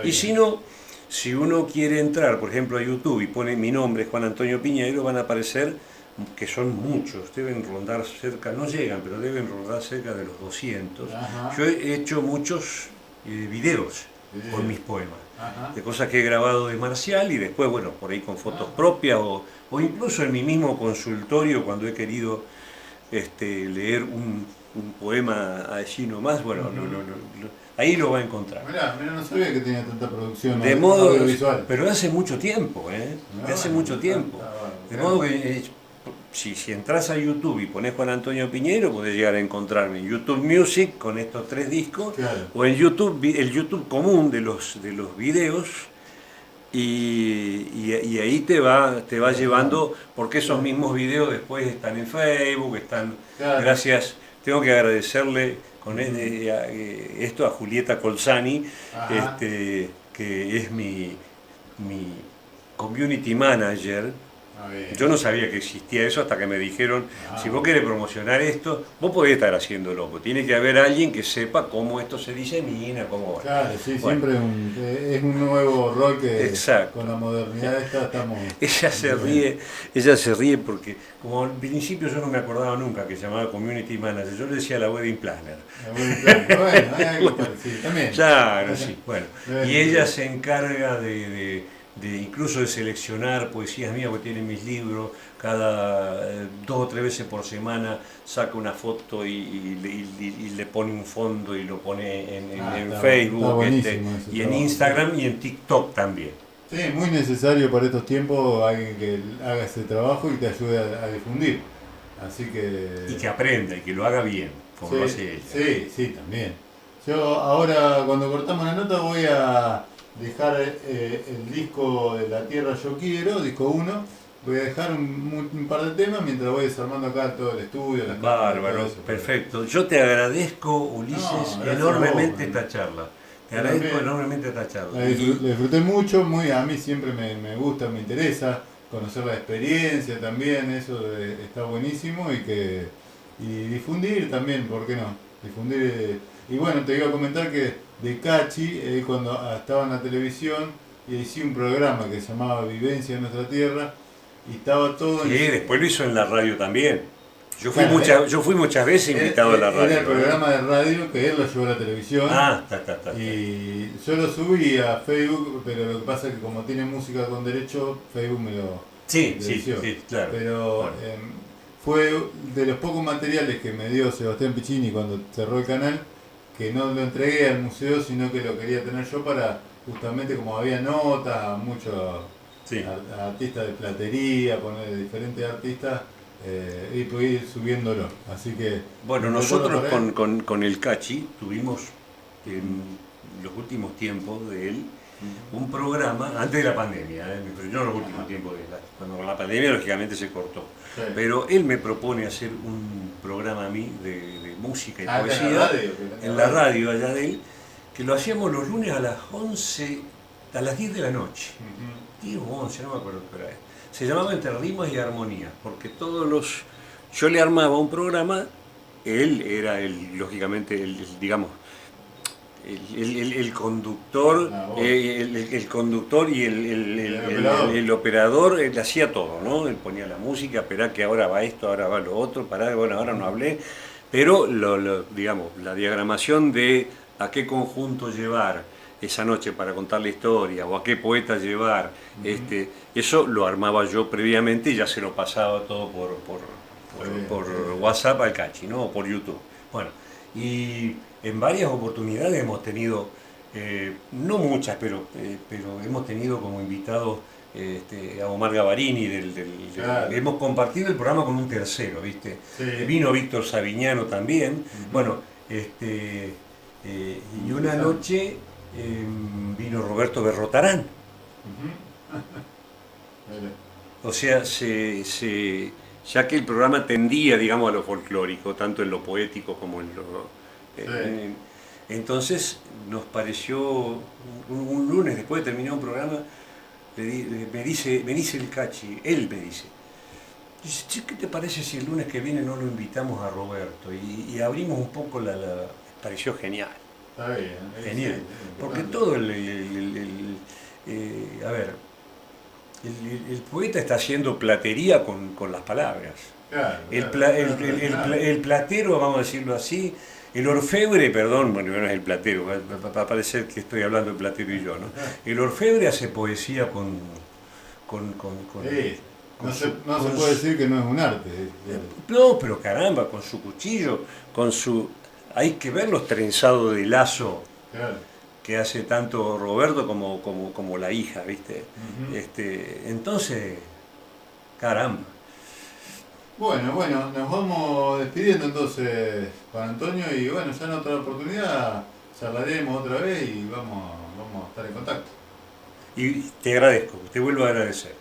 Y si no, si uno quiere entrar, por ejemplo, a YouTube y pone mi nombre, Juan Antonio Piñeiro, van a aparecer, que son muchos, deben rondar cerca, no llegan, pero deben rondar cerca de los 200. Ajá. Yo he hecho muchos videos con mis poemas, ajá, de cosas que he grabado de Marcial y después, bueno, por ahí con fotos propias o incluso en mi mismo consultorio cuando he querido leer un poema allí nomás, bueno, ahí lo va a encontrar. Mirá, no sabía que tenía tanta producción de modo audiovisual. Pero de hace mucho tiempo, de hace mucho tiempo. De modo que si entras a YouTube y pones Juan Antonio Piñeiro, podés llegar a encontrarme en YouTube Music con estos 3 discos, claro, o en YouTube, el YouTube común de los videos, y ahí te va llevando, porque esos mismos videos después están en Facebook, están, claro, gracias, tengo que agradecerle esto a Julieta Colzani, que es mi community manager. Yo no sabía que existía eso hasta que me dijeron, si vos querés promocionar esto, vos podés estar haciéndolo, pero tiene que haber alguien que sepa cómo esto se disemina, cómo va. Claro, sí, bueno, siempre es un nuevo rol que, exacto, con la modernidad estamos... Ella se ríe porque, como al principio yo no me acordaba nunca que se llamaba Community Manager, yo le decía la Wedding Planner. La Wedding Planner, bueno, hay algo parecido, también. Claro, sí, bueno. Y ella se encarga incluso de seleccionar poesías mías, porque tiene mis libros, cada 2 o 3 veces por semana saca una foto y le pone un fondo y lo pone en Facebook, y en Instagram y en TikTok también. Sí, muy necesario para estos tiempos alguien que haga ese trabajo y te ayude a difundir. Así que... Y que aprenda y que lo haga bien, como lo hace ella. Sí, también. Yo ahora, cuando cortamos la nota, voy a dejar el disco de La Tierra Yo Quiero, disco 1, voy a dejar un par de temas mientras voy desarmando acá todo el estudio. Bárbaro, perfecto. Yo te agradezco, Ulises, enormemente esta charla. Te agradezco enormemente esta charla. La disfruté mucho, a mí siempre me gusta, me interesa conocer la experiencia también, eso está buenísimo y que y difundir también, ¿por qué no? Difundir. Y bueno, te iba a comentar que de Cachi, cuando estaba en la televisión, y hice un programa que se llamaba Vivencia de Nuestra Tierra, y estaba todo Sí, en... después lo hizo en la radio también. Claro, Yo fui muchas veces invitado a la radio. era el programa de radio que él lo llevó a la televisión. Ah, está. Y yo lo subí a Facebook, pero lo que pasa es que como tiene música con derecho, Facebook me lo Sí, licenció. claro. Pero Bueno. fue de los pocos materiales que me dio Sebastián Piccini cuando cerró el canal, que no lo entregué al museo, sino que lo quería tener yo para, justamente como había notas, muchos Sí. artistas de platería, poner diferentes artistas, y pude ir subiéndolo. Así que... Bueno, me recuerdo nosotros por él. con el Cachi tuvimos en los últimos tiempos de él un programa, antes de la pandemia, pero no en los últimos tiempos cuando la pandemia lógicamente se cortó. Sí. Pero él me propone hacer un programa a mí de música y Ah, poesía en la radio, en la radio allá de él, que lo hacíamos los lunes a las 11, a las 10 de la noche. Ujú. 10 o 11, no me acuerdo qué hora es. Se llamaba Entre Rimas y Armonía, porque yo le armaba un programa, él era lógicamente, digamos, el conductor, Ah, vos. el conductor y operador. el operador, él hacía todo, ¿no? Él ponía la música, esperá que ahora va esto, ahora va lo otro, pará, bueno, ahora no hablé, pero digamos, la diagramación de a qué conjunto llevar esa noche para contar la historia, o a qué poeta llevar, eso lo armaba yo previamente y ya se lo pasaba todo por WhatsApp al Cachi, ¿no? O por YouTube. Bueno, y en varias oportunidades hemos tenido, no muchas, pero hemos tenido como invitados a Omar Gavarini, Claro. hemos compartido el programa con un tercero, ¿viste? Sí. Vino Víctor Savignano también. Ujú. Bueno, y una noche vino Roberto Berrotarán. Ujú. Mira. O sea, ya que el programa tendía, digamos, a lo folclórico, tanto en lo poético como en lo... entonces nos pareció, un lunes después de terminar un programa, me dice el Cachi, él me dice, "Che, ¿qué te parece si el lunes que viene no lo invitamos a Roberto?" Y abrimos un poco pareció genial. Está bien. Genial, Sí, porque importante. todo a ver, el poeta está haciendo platería con las palabras. Claro, El platero, vamos a decirlo así, el orfebre, perdón, bueno, no es el platero, va a parecer que estoy hablando de platero y yo, ¿no? El orfebre hace poesía Sí. No se con puede decir que no es un arte. no, pero caramba, con su cuchillo, hay que ver los trenzados de lazo Claro. que hace tanto Roberto como la hija, ¿viste? Ujú. Entonces, caramba. Bueno, nos vamos despidiendo entonces, Juan Antonio, y bueno, ya en otra oportunidad charlaremos otra vez y vamos a estar en contacto. Y te agradezco, te vuelvo a agradecer.